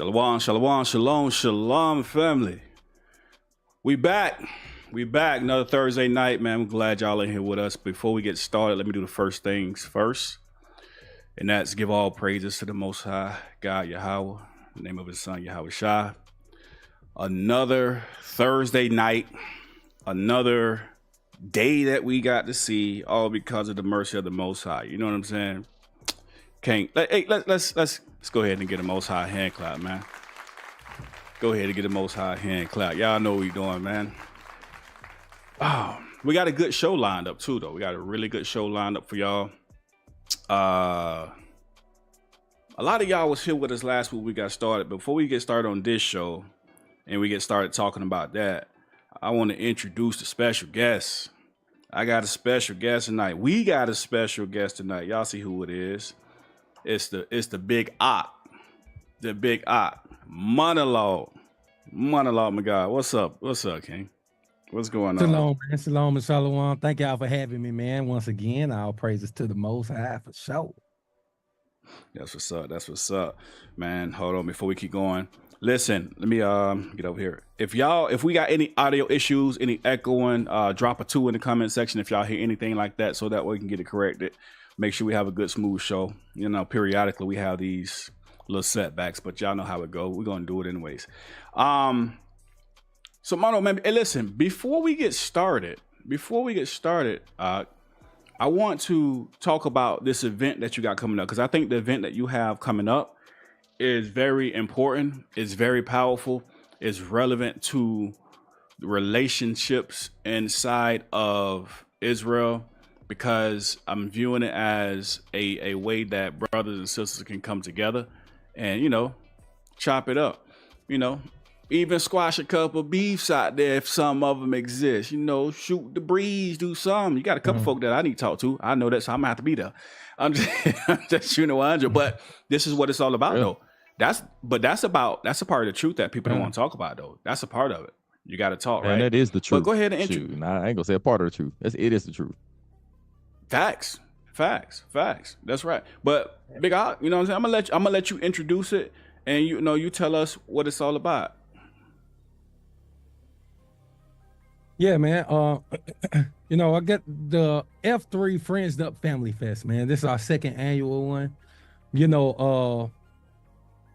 Shalom, shalom, shalom, shalom, family. We back. We back. Another Thursday night, man. I'm glad y'all in here with us. Before we get started, let me do the first things first. And that's give all praises to the Most High God, Yahweh, in the name of his son, Yahweh Shai. Another Thursday night, another day that we got to see, all because of the mercy of the Most High. You know what I'm saying? Let's go ahead and get a Most High hand clap, man. Go ahead and get a Most High hand clap. Y'all know what we doing, man. Oh, we got a good show lined up too, though. We got a really good show lined up for y'all. A lot of y'all was here with us last week. We got started. Before we get started on this show and we get started talking about that, I want to introduce the special guest. I got a special guest tonight. We got a special guest tonight. Y'all see who it is. It's the big op. The big op. Monologue, my God. What's up, King? What's going on? Shalom, man. Shalom and shalom. Thank y'all for having me, man. Once again, all praises to the Most High for sure. That's what's up. That's what's up, man. Hold on before we keep going. Listen, let me get over here. If we got any audio issues, any echoing, drop a 2 in the comment section if y'all hear anything like that, so that way we can get it corrected. Make sure we have a good, smooth show. You know, periodically we have these little setbacks, but y'all know how it go. We're gonna do it anyways. So Mono, man, hey, listen, before we get started, I want to talk about this event that you got coming up, because I think the event that you have coming up is very important, it's very powerful, it's relevant to the relationships inside of Israel, because I'm viewing it as a way that brothers and sisters can come together and, you know, chop it up, you know, even squash a couple beefs out there if some of them exist, you know, shoot the breeze, do something. You got a couple folk that I need to talk to. I know that, so I'm gonna have to be there. I'm just shooting 100, but this is what it's all about, though. That's a part of the truth that people don't want to talk about, though. That's a part of it. You got to talk, right? And that is the truth. But go ahead and introduce. I ain't gonna say a part of the truth. It is the truth. Facts. That's right. But Big Art, you know what I'm saying? I'm gonna let you introduce it, and you tell us what it's all about. Yeah, man. You know, I got the F3 Friends Up Family Fest, man. This is our second annual one. You know,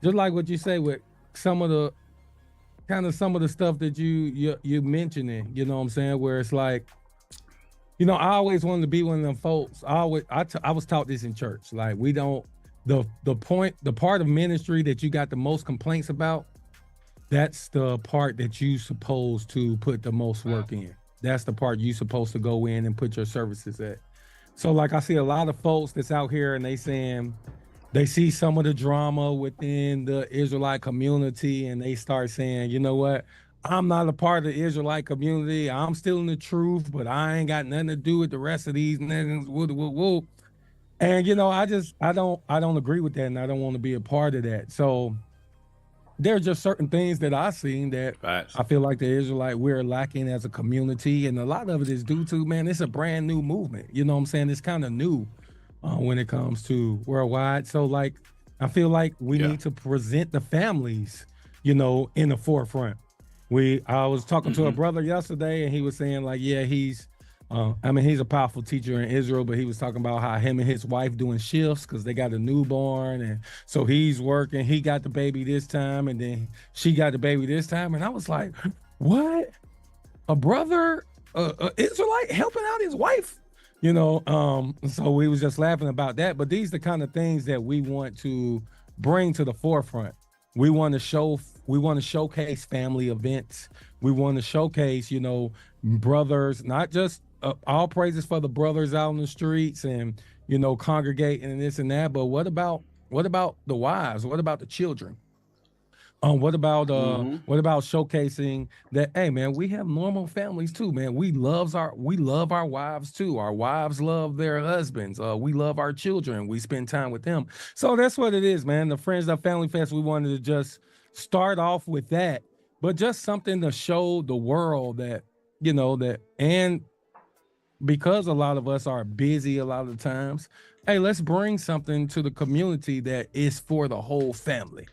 just like what you say with some of the stuff that you mentioning, you know what I'm saying, where it's like, you know, I always wanted to be one of them folks. I was taught this in church. Like, we don't, the part of ministry that you got the most complaints about, that's the part that you supposed to put the most work in. That's the part you supposed to go in and put your services at. So like, I see a lot of folks that's out here and they saying, they see some of the drama within the Israelite community and they start saying, you know what? I'm not a part of the Israelite community. I'm still in the truth, but I ain't got nothing to do with the rest of these niggas. Woo. And you know, I don't agree with that, and I don't want to be a part of that. So there are just certain things that I've seen that I feel like the Israelite, we're lacking as a community, and a lot of it is due to, man, it's a brand new movement. You know what I'm saying? It's kind of new when it comes to worldwide. So like, I feel like we need to present the families, you know, in the forefront. I was talking to a brother yesterday, and he was saying like, yeah, he's a powerful teacher in Israel, but he was talking about how him and his wife doing shifts because they got a newborn, and so he's working. He got the baby this time, and then she got the baby this time, and I was like, what? A brother, Israelite helping out his wife? You know, so we was just laughing about that. But these are the kind of things that we want to bring to the forefront. We want to showcase family events. We want to showcase, you know, brothers, not just all praises for the brothers out in the streets and, you know, congregating and this and that. But what about the wives? What about the children? What about showcasing that, hey man, we have normal families too, man. We love our wives too. Our wives love their husbands. We love our children. We spend time with them. So that's what it is, man. The Friends Up Family Fest, we wanted to just start off with that, but just something to show the world that, you know, that, and because a lot of us are busy a lot of the times, hey, let's bring something to the community that is for the whole family.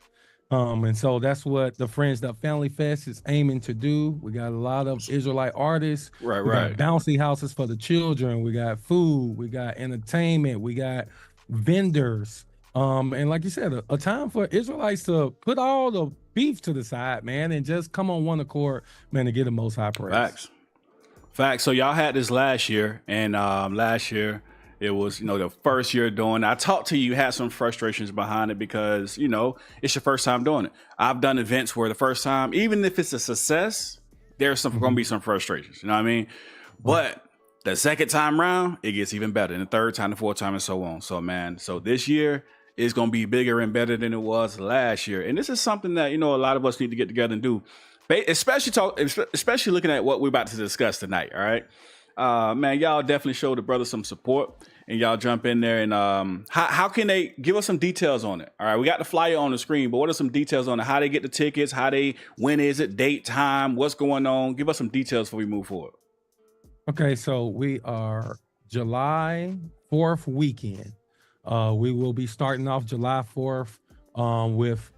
And so that's what the Friends Up Family Fest is aiming to do. We got a lot of Israelite artists. Right, We got right. bouncy houses for the children. We got food. We got entertainment. We got vendors. And like you said, a time for Israelites to put all the beef to the side, man, and just come on one accord, man, to get the most high praise. Facts. So y'all had this last year, and last year it was, the first year doing it. I talked to you, had some frustrations behind it because, it's your first time doing it. I've done events where the first time, even if it's a success, there's going to be some frustrations. You know what I mean? But the second time round, it gets even better. And the third time, the fourth time, and so on. So, man, this year is going to be bigger and better than it was last year. And this is something that, a lot of us need to get together and do. Especially looking at what we're about to discuss tonight. All right, man, y'all definitely show the brothers some support, and y'all jump in there. And how can they give us some details on it? All right, we got the flyer on the screen, but what are some details on it? How they get the tickets? When is it? Date, time? What's going on? Give us some details before we move forward. Okay, so we are July 4th weekend. We will be starting off July 4th with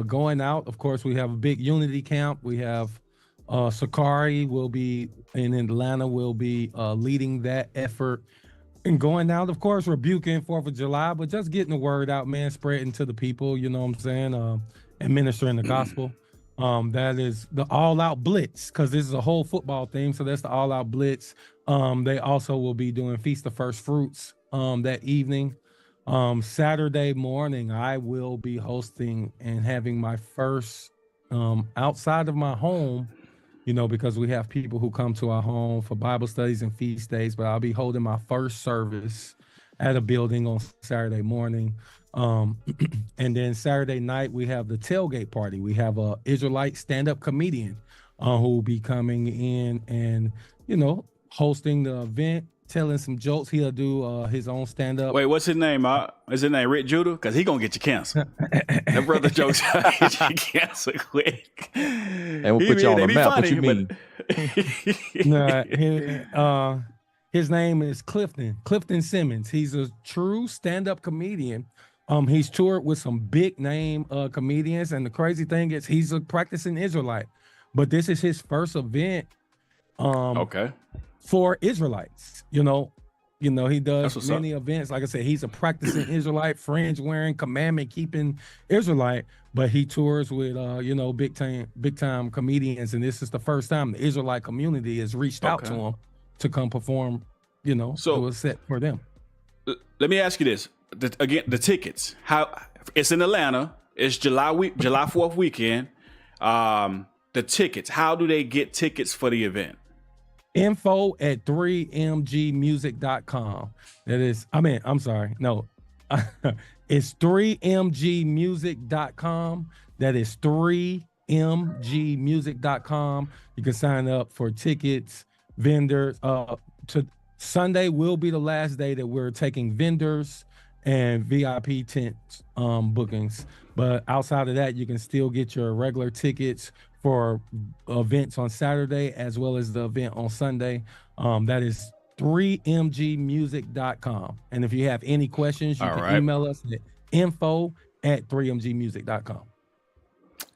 going out. Of course, we have a big unity camp. We have Sakari will be in Atlanta, will be leading that effort. And going out, of course, rebuking 4th of July, but just getting the word out, man, spreading to the people, you know what I'm saying, administering the gospel. That is the all-out blitz, because this is a whole football theme, so that's the all-out blitz. They also will be doing Feast of First Fruits that evening. Saturday morning, I will be hosting and having my first outside of my home, because we have people who come to our home for Bible studies and feast days, but I'll be holding my first service at a building on Saturday morning. And then Saturday night, we have the tailgate party. We have a Israelite stand-up comedian who will be coming in and, hosting the event, telling some jokes. He'll do his own stand-up. Wait, what's his name? Is his name Rick Judah? Because he gonna get you canceled. That brother jokes get you canceled quick. And we'll put you on the map. What you mean? His name is Clifton Simmons. He's a true stand-up comedian. He's toured with some big name comedians, and the crazy thing is he's a practicing Israelite, but this is his first event. For Israelites, he does many events. Like I said, he's a practicing Israelite, fringe wearing, commandment keeping Israelite, but he tours with big time comedians, and this is the first time the Israelite community has reached out to him to come perform. So it was set for them. Let me ask you this: the tickets. How it's in Atlanta? It's July 4th weekend. The tickets. How do they get tickets for the event? Info at 3mgmusic.com. It's 3mgmusic.com. That is 3mgmusic.com. You can sign up for tickets, vendors. Sunday will be the last day that we're taking vendors and VIP tent bookings. But outside of that, you can still get your regular tickets for events on Saturday as well as the event on Sunday. That is 3mgmusic.com. And if you have any questions, you can email us at info@3mgmusic.com.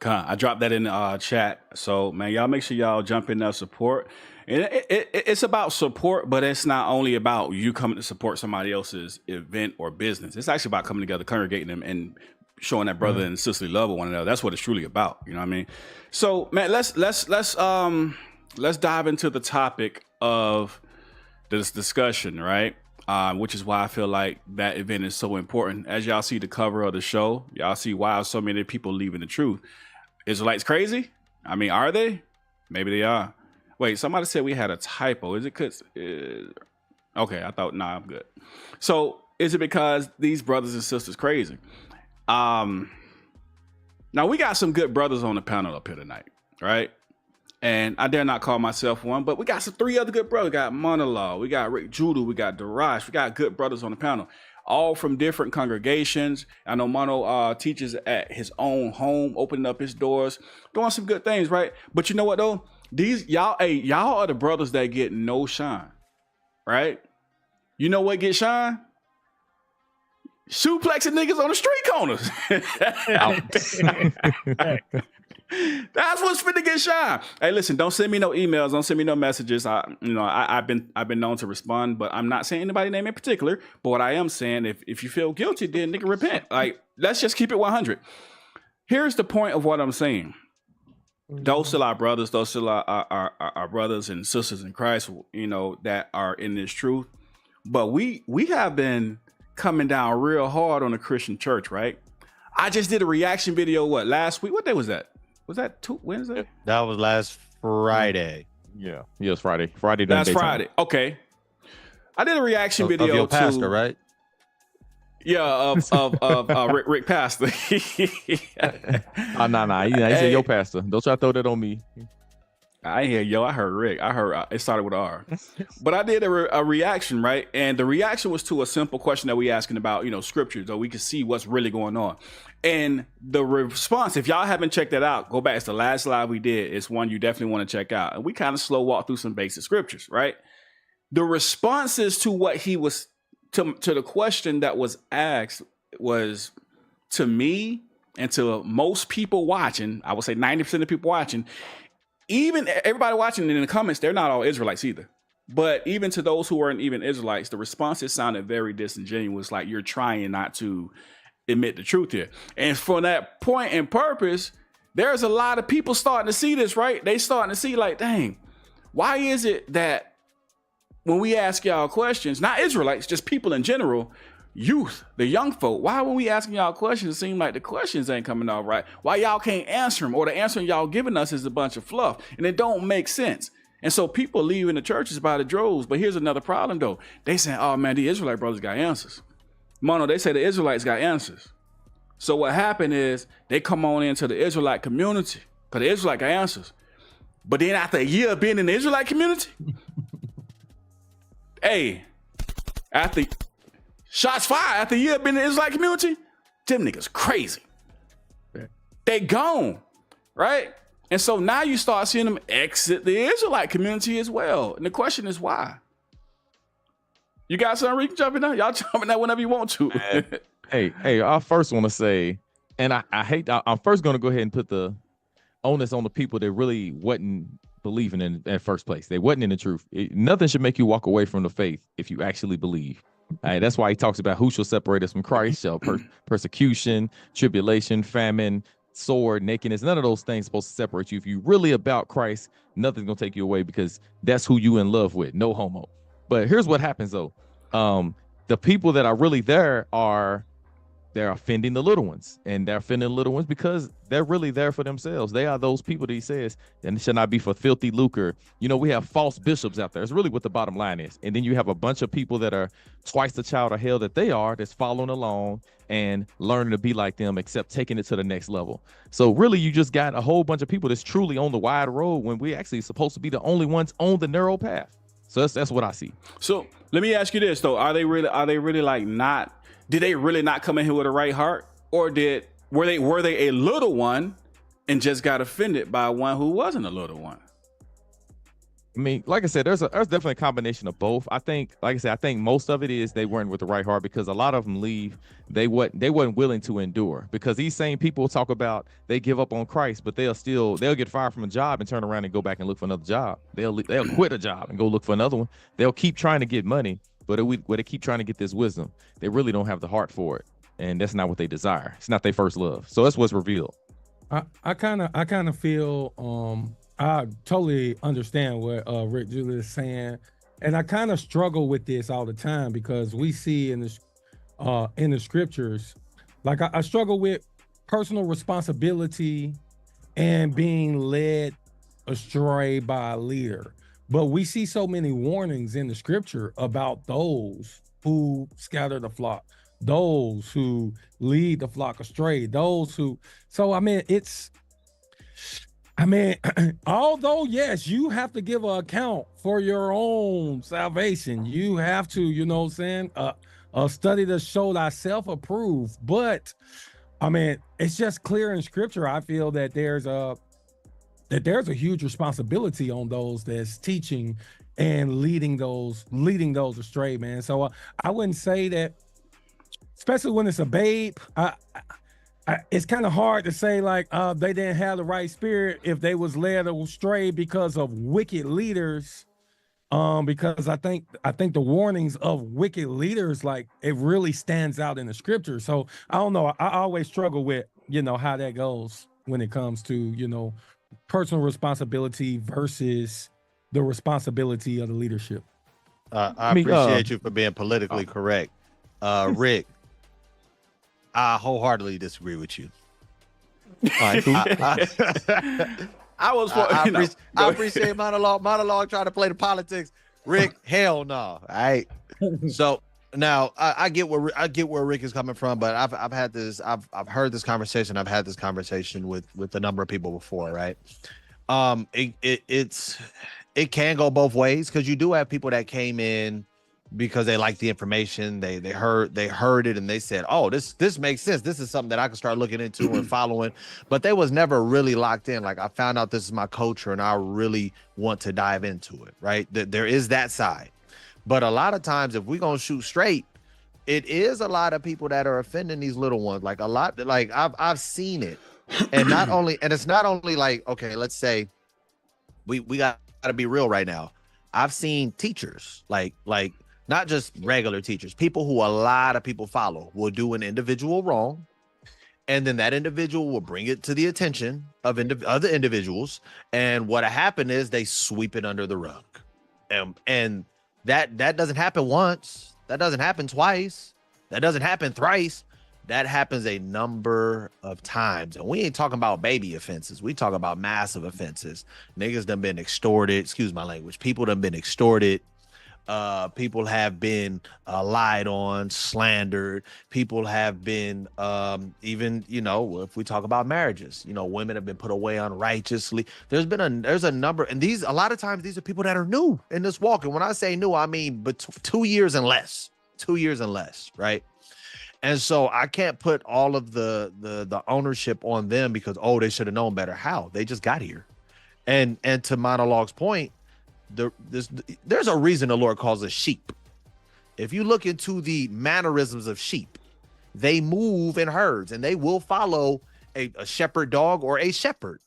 I dropped that in the chat. So, man, y'all make sure y'all jump in there, support. And it's about support, but it's not only about you coming to support somebody else's event or business. It's actually about coming together, congregating them, and showing that brother and sisterly love of one another. That's what it's truly about. You know what I mean? So, man, let's dive into the topic of this discussion, right? Which is why I feel like that event is so important. As y'all see the cover of the show, y'all see why so many people leaving the truth. Israelites crazy? I mean, are they? Maybe they are. Wait, somebody said we had a typo. Is it because... okay, I thought, nah, I'm good. So, is it because these brothers and sisters crazy? Now, we got some good brothers on the panel up here tonight, right? And I dare not call myself one, but we got some 3 other good brothers. We got Monologue, we got Rick Judah, we got Darash, we got good brothers on the panel, all from different congregations. I know Mono teaches at his own home, opening up his doors, doing some good things, right? But you know what though? Y'all are the brothers that get no shine, right? You know what get shine? Suplexing niggas on the street corners. That's what's finna get shot. Hey, listen, don't send me no emails, don't send me no messages. I've been known to respond, but I'm not saying anybody's name in particular. But what I am saying, if you feel guilty, then nigga repent. Like, let's just keep it 100. Here's the point of what I'm saying. Those still our brothers, those still our brothers and sisters in Christ, that are in this truth. But we have been coming down real hard on the Christian church, right? I just did a reaction video, last week? What day was that? Was that Wednesday? That was last Friday. Yeah, it's Friday. Friday. That's Friday. Okay. I did a reaction video of your pastor, right? Yeah, of Rick Pastor. Nah. He said your pastor. Don't try to throw that on me. I ain't hear yo. I heard Rick. I heard it started with an R. But I did a reaction, right? And the reaction was to a simple question that we asking about, scripture, so we could see what's really going on. And the response, if y'all haven't checked that out, go back. It's the last live we did. It's one you definitely want to check out. And we kind of slow walk through some basic scriptures, right? The responses to what he was to the question that was asked was, to me and to most people watching, I would say 90% of people watching, even everybody watching in the comments, they're not all Israelites either. But even to those who weren't even Israelites, the responses sounded very disingenuous, like you're trying not to admit the truth here. And for that point and purpose, there's a lot of people starting to see this, right? They starting to see like, dang, why is it that when we ask y'all questions, not Israelites, just people in general, youth, the young folk, why when we asking y'all questions, it seem like the questions ain't coming out right? Why y'all can't answer them, or the answer y'all giving us is a bunch of fluff, and it don't make sense. And so people leaving the churches by the droves. But here's another problem though. They saying, oh man, the Israelite brothers got answers. Mono, they say the Israelites got answers. So what happened is they come on into the Israelite community because the Israelite got answers. But then after a year of being in the Israelite community, after shots fired, after a year of being in the Israelite community, them niggas crazy. They gone, right? And so now you start seeing them exit the Israelite community as well. And the question is why? You got something you can jump in there? Y'all jump in there whenever you want to. Hey, I first want to say, and I'm first going to go ahead and put the onus on the people that really wasn't believing in first place. They wasn't in the truth. Nothing should make you walk away from the faith if you actually believe. That's why he talks about who shall separate us from Christ, shall persecution, tribulation, famine, sword, nakedness. None of those things supposed to separate you. If you really about Christ, nothing's gonna take you away because that's who you in love with. No homo. But here's what happens though. The people that are really there they're offending the little ones, and they're offending the little ones because they're really there for themselves. They are those people that he says, and it should not be for filthy lucre. We have false bishops out there. It's really what the bottom line is. And then you have a bunch of people that are twice the child of hell that they are, that's following along and learning to be like them, except taking it to the next level. So really, you just got a whole bunch of people that's truly on the wide road when we actually supposed to be the only ones on the narrow path. So that's what I see. So let me ask you this though: Are they really like not? Did they really not come in here with a right heart, or were they a little one and just got offended by one who wasn't a little one? I mean, like I said, there's definitely a combination of both. I think most of it is they weren't with the right heart because a lot of them leave. They weren't willing to endure, because these same people talk about they give up on Christ, but they'll get fired from a job and turn around and go back and look for another job. They'll quit a job and go look for another one. They'll keep trying to get money, but they keep trying to get this wisdom. They really don't have the heart for it, and that's not what they desire. It's not their first love. So that's what's revealed. I kind of feel I totally understand what Rick Julius is saying, and I kind of struggle with this all the time because we see in the scriptures, like I struggle with personal responsibility and being led astray by a leader. But we see so many warnings in the scripture about those who scatter the flock, those who lead the flock astray, although, yes, you have to give an account for your own salvation. You have to, study to show thyself approved. But, it's just clear in scripture, I feel that there's a huge responsibility on those that's teaching and leading those astray, man. So I wouldn't say that especially when it's a babe. It's kind of hard to say like they didn't have the right spirit if they was led astray because of wicked leaders. Because I think the warnings of wicked leaders, like it really stands out in the scripture. So I don't know. I always struggle with, how that goes when it comes to, personal responsibility versus the responsibility of the leadership. I appreciate you for being politically correct. Rick, I wholeheartedly disagree with you. All right, cool. I appreciate monologue trying to play the politics. Rick, hell no. All right. So now I get where Rick is coming from, but I've heard this conversation. I've had this conversation with a number of people before, right? It can go both ways, because you do have people that came in because they like the information, they heard it, and they said, oh, this makes sense, this is something that I can start looking into and following, but they was never really locked in. Like, I found out this is my culture and I really want to dive into it, right? There is that side. But a lot of times, if we're gonna shoot straight, it is a lot of people that are offending these little ones. Like, a lot, like I've seen it. And it's not only like, okay, let's say we got to be real right now. I've seen teachers, like not just regular teachers, people who a lot of people follow, will do an individual wrong, and then that individual will bring it to the attention of other individuals, and what happened is they sweep it under the rug, and that doesn't happen once, that doesn't happen twice, that doesn't happen thrice. That happens a number of times. And we ain't talking about baby offenses. We talk about massive offenses. Niggas done been extorted. Excuse my language. People done been extorted. People have been lied on, slandered. People have been even, if we talk about marriages, women have been put away unrighteously. There's a number. And a lot of times these are people that are new in this walk. And when I say new, I mean 2 years and less. 2 years and less, right? And so I can't put all of the ownership on them because, oh, they should have known better. How? They just got here. And to Monologue's point, there's a reason the Lord calls us sheep. If you look into the mannerisms of sheep, they move in herds and they will follow a shepherd dog or a shepherd.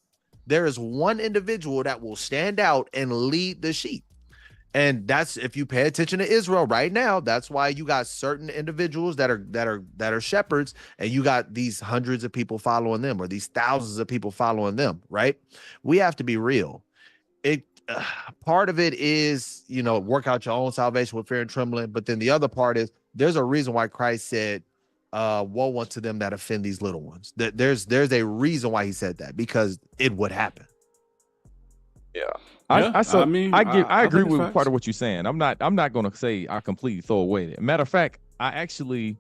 There is one individual that will stand out and lead the sheep. And that's, if you pay attention to Israel right now, that's why you got certain individuals that are shepherds, and you got these hundreds of people following them, or these thousands of people following them, right? We have to be real. Part of it is, work out your own salvation with fear and trembling. But then the other part is, there's a reason why Christ said, woe unto them that offend these little ones. There's a reason why he said that, because it would happen. Yeah. I agree with part of what you're saying. I'm not going to say I completely throw away. Matter of fact, I actually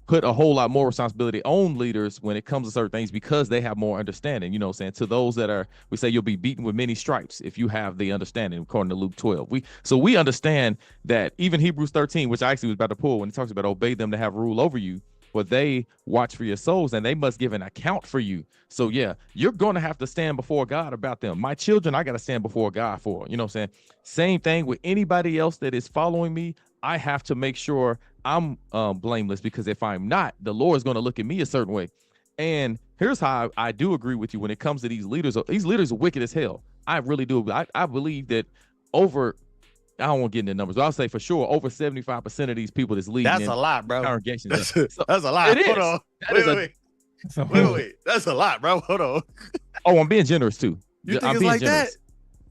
put a whole lot more responsibility on leaders when it comes to certain things, because they have more understanding. To those that we say you'll be beaten with many stripes if you have the understanding, according to Luke 12. We understand that even Hebrews 13, which I actually was about to pull when it talks about obey them to have rule over you, but they watch for your souls and they must give an account for you. So yeah, you're going to have to stand before God about them. My children, I got to stand before God for, Same thing with anybody else that is following me. I have to make sure I'm blameless, because if I'm not, the Lord is going to look at me a certain way. And here's how I do agree with you when it comes to these leaders. These leaders are wicked as hell. I really do. I believe that I don't want to get into numbers, but I'll say for sure over 75% of these people that's leading. That's a lot, bro. Congregations. That's a lot. It Hold on. Wait. That's a lot, bro. Hold on. Oh, I'm being generous too. You think it's like generous.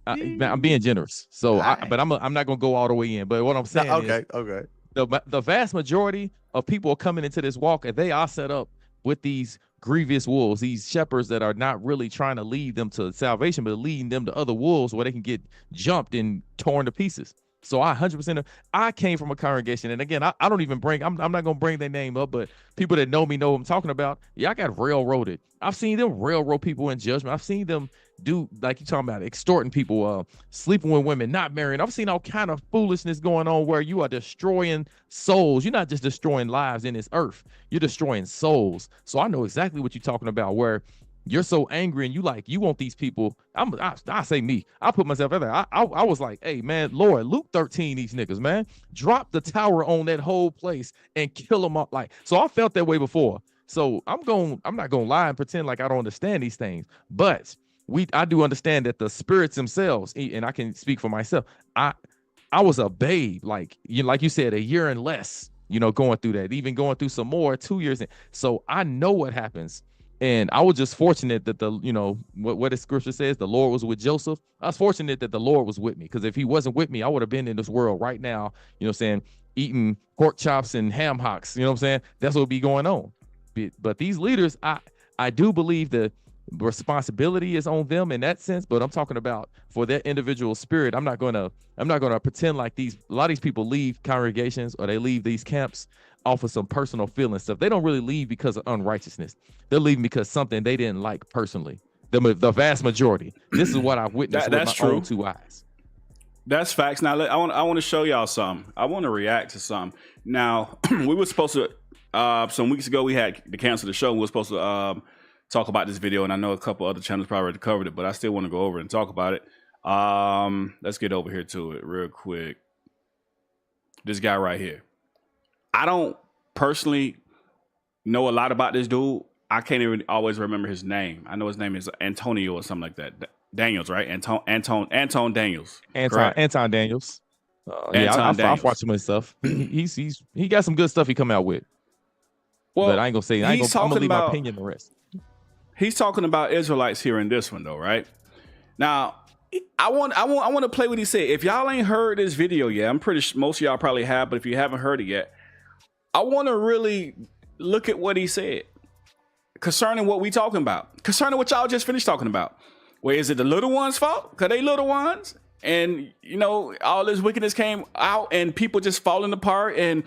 that? I'm being generous. So, right. But I'm not gonna go all the way in. But what I'm saying is, okay. The vast majority of people are coming into this walk, and they are set up with these grievous wolves, these shepherds that are not really trying to lead them to salvation, but leading them to other wolves where they can get jumped and torn to pieces. So I 100%, I came from a congregation, and again, I don't even I'm not going to bring their name up, but people that know me know what I'm talking about. Yeah, I got railroaded. I've seen them railroad people in judgment. I've seen them do, like you're talking about, extorting people, sleeping with women, not marrying. I've seen all kind of foolishness going on where you are destroying souls. You're not just destroying lives in this earth. You're destroying souls. So I know exactly what you're talking about, where You're so angry and you want these people. I say me. I put myself out there. I was like, hey man, Lord, Luke 13, these niggas, man, drop the tower on that whole place and kill them up. Like, so I felt that way before. So I'm not gonna lie and pretend like I don't understand these things. But I do understand that the spirits themselves, and I can speak for myself. I was a babe, like you said, a year and less, going through that, even going through some more 2 years. So I know what happens. And I was just fortunate that what the scripture says, the Lord was with Joseph. I was fortunate that the Lord was with me, because if he wasn't with me, I would have been in this world right now, saying, eating pork chops and ham hocks, you know what I'm saying? That's what would be going on. But these leaders, I do believe the responsibility is on them in that sense, but I'm talking about for their individual spirit. I'm not gonna pretend like a lot of these people leave congregations or they leave these camps off of some personal feeling stuff. They don't really leave because of unrighteousness. They're leaving because something they didn't like personally. The vast majority. This is what I've witnessed with my own 2 eyes. That's facts. Now I want to show y'all something. I want to react to something. Now we were supposed to some weeks ago we had to cancel the show. We were supposed to talk about this video, and I know a couple other channels probably already covered it, but I still want to go over and talk about it. Let's get over here to it real quick. This guy right here. I don't personally know a lot about this dude. I can't even always remember his name. I know his name is Antonio or something like that. Daniels, right? Anton Daniels. Anton Daniels. I've watched him and stuff. He got some good stuff he come out with. Well, but I ain't gonna say. I'm gonna leave my opinion the rest. He's talking about Israelites here in this one, though, right? Now, I want to play what he said. If y'all ain't heard this video yet, I'm pretty sure most of y'all probably have, but if you haven't heard it yet, I want to really look at what he said concerning what we talking about, concerning what y'all just finished talking about. Well, is it the little ones' fault? Because they little ones, and all this wickedness came out, and people just falling apart, and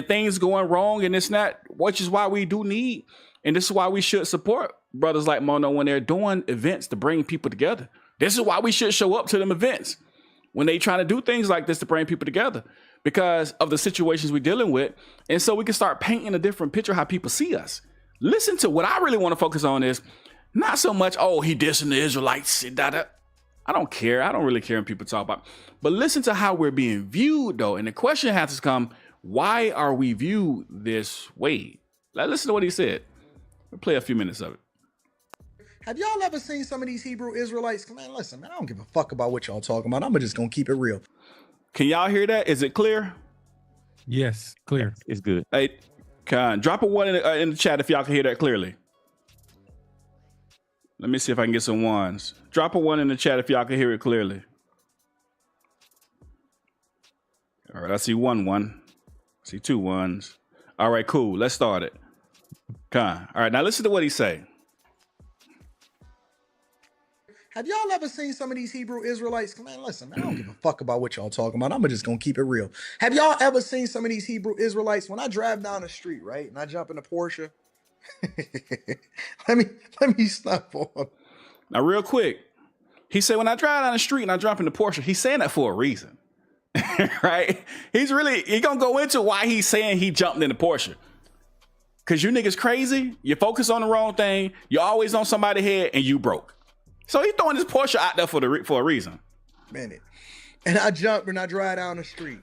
things going wrong, and it's not, which is why we do need, and this is why we should support brothers like Mono when they're doing events to bring people together. This is why we should show up to them events when they trying to do things like this to bring people together, because of the situations we're dealing with. And so we can start painting a different picture of how people see us. Listen to what I really want to focus on is not so much, oh, he dissing the Israelites. I don't care. I don't really care when people talk about, but listen to how we're being viewed though. And the question has to come, why are we viewed this way? Listen to what he said. We'll play a few minutes of it. Have y'all ever seen some of these Hebrew Israelites? Man, listen, man, I don't give a fuck about what y'all talking about. I'm just gonna keep it real. Can y'all hear that? Is it clear? Yes, clear. It's good. Hey, drop a 1 in the chat if y'all can hear that clearly. Let me see if I can get some 1s. Drop a 1 in the chat if y'all can hear it clearly. All right, I see 1. I see 2 1s. All right, cool. Let's start it. All right, now listen to what he say. Have y'all ever seen some of these Hebrew Israelites? Man, listen, man, I don't give a fuck about what y'all talking about. I'm just gonna keep it real. Have y'all ever seen some of these Hebrew Israelites? When I drive down the street, right, and I jump in a Porsche, let me stop on. Now, real quick, he said when I drive down the street and I jump in the Porsche, he's saying that for a reason, right? He's gonna go into why he's saying he jumped in the Porsche. Cause you niggas crazy, you focus on the wrong thing, you're always on somebody's head, and you broke. So he's throwing his Porsche out there for a reason. Minute. And I jump and I drive down the street.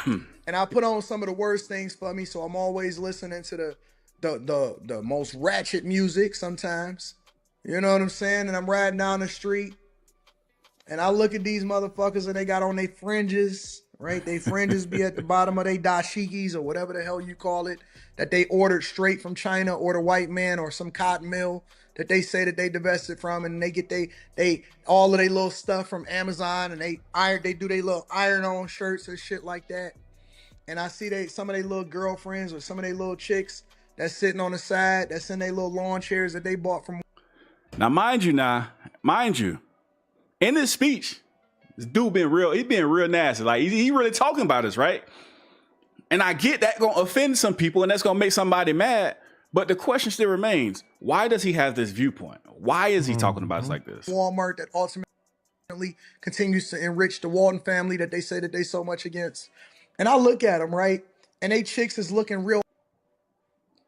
And I put on some of the worst things for me. So I'm always listening to the most ratchet music sometimes. You know what I'm saying? And I'm riding down the street. And I look at these motherfuckers and they got on their fringes, right? They fringes be at the bottom of their dashikis or whatever the hell you call it, that they ordered straight from China or the white man or some cotton mill that they say that they divested from, and they get they all of their little stuff from Amazon, and they do their little iron-on shirts and shit like that. And I see some of their little girlfriends or some of their little chicks that's sitting on the side, that's in their little lawn chairs that they bought from. Now, mind you, in this speech, this dude he's being real nasty. Like he really talking about us, right? And I get that gonna offend some people, and that's gonna make somebody mad. But the question still remains, why does he have this viewpoint? Why is he talking about us like this? Walmart that ultimately continues to enrich the Walton family that they say that they so much against. And I look at them, right? And they chicks is looking real.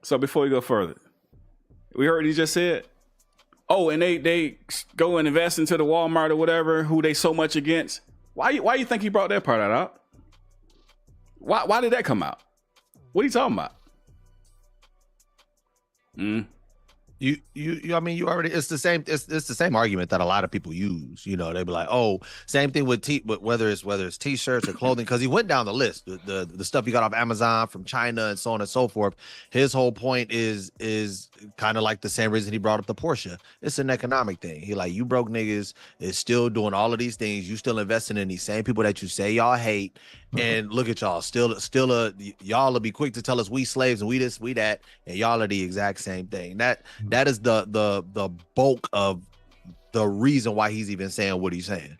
So before we go further, we heard he just said, Oh, and they go and invest into the Walmart or whatever, who they so much against. Why you think he brought that part out? Why did that come out? What are you talking about? I mean, you already, it's the same argument that a lot of people use. You know, they be like, oh, same thing with whether it's t-shirts or clothing, because he went down the list, the stuff he got off Amazon from China and so on and so forth. His whole point is kind of like the same reason he brought up the Porsche. It's an economic thing. He like, you broke niggas is still doing all of these things. You still investing in these same people that you say y'all hate. And look at y'all, still y'all will be quick to tell us we slaves and we this, we that, and y'all are the exact same thing. That is the bulk of the reason why he's even saying what he's saying.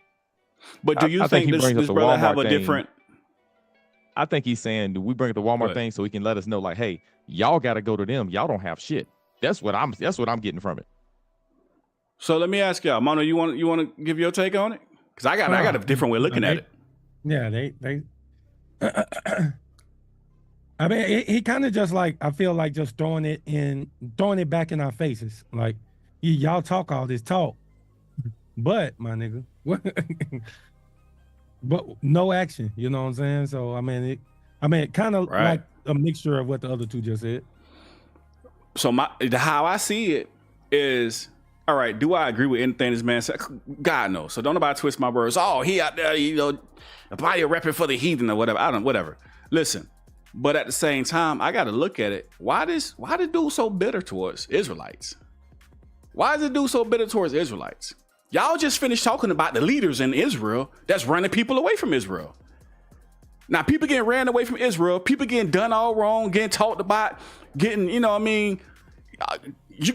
But do you think this brother have a different? I think he's saying, do we bring up the Walmart thing so he can let us know, like, hey, y'all got to go to them. Y'all don't have shit. That's what I'm getting from it. So let me ask y'all, Mono, you want to give your take on it? Because I got a different way of looking at it. Yeah, they I mean, he kind of just like, I feel like just throwing it back in our faces. Like, y'all talk all this talk, but my nigga, but no action. You know what I'm saying? So I mean, it kind of like a mixture of what the other two just said. So how I see it is, all right, do I agree with anything this man said? God knows. So don't nobody twist my words. Oh, he out there, you know, body repping for the heathen or whatever. Whatever. Listen, but at the same time, I got to look at it. Why this dude so bitter towards Israelites? Why is the dude so bitter towards Israelites? Y'all just finished talking about the leaders in Israel that's running people away from Israel. Now, people getting ran away from Israel, people getting done all wrong, getting talked about, getting, you know what I mean, you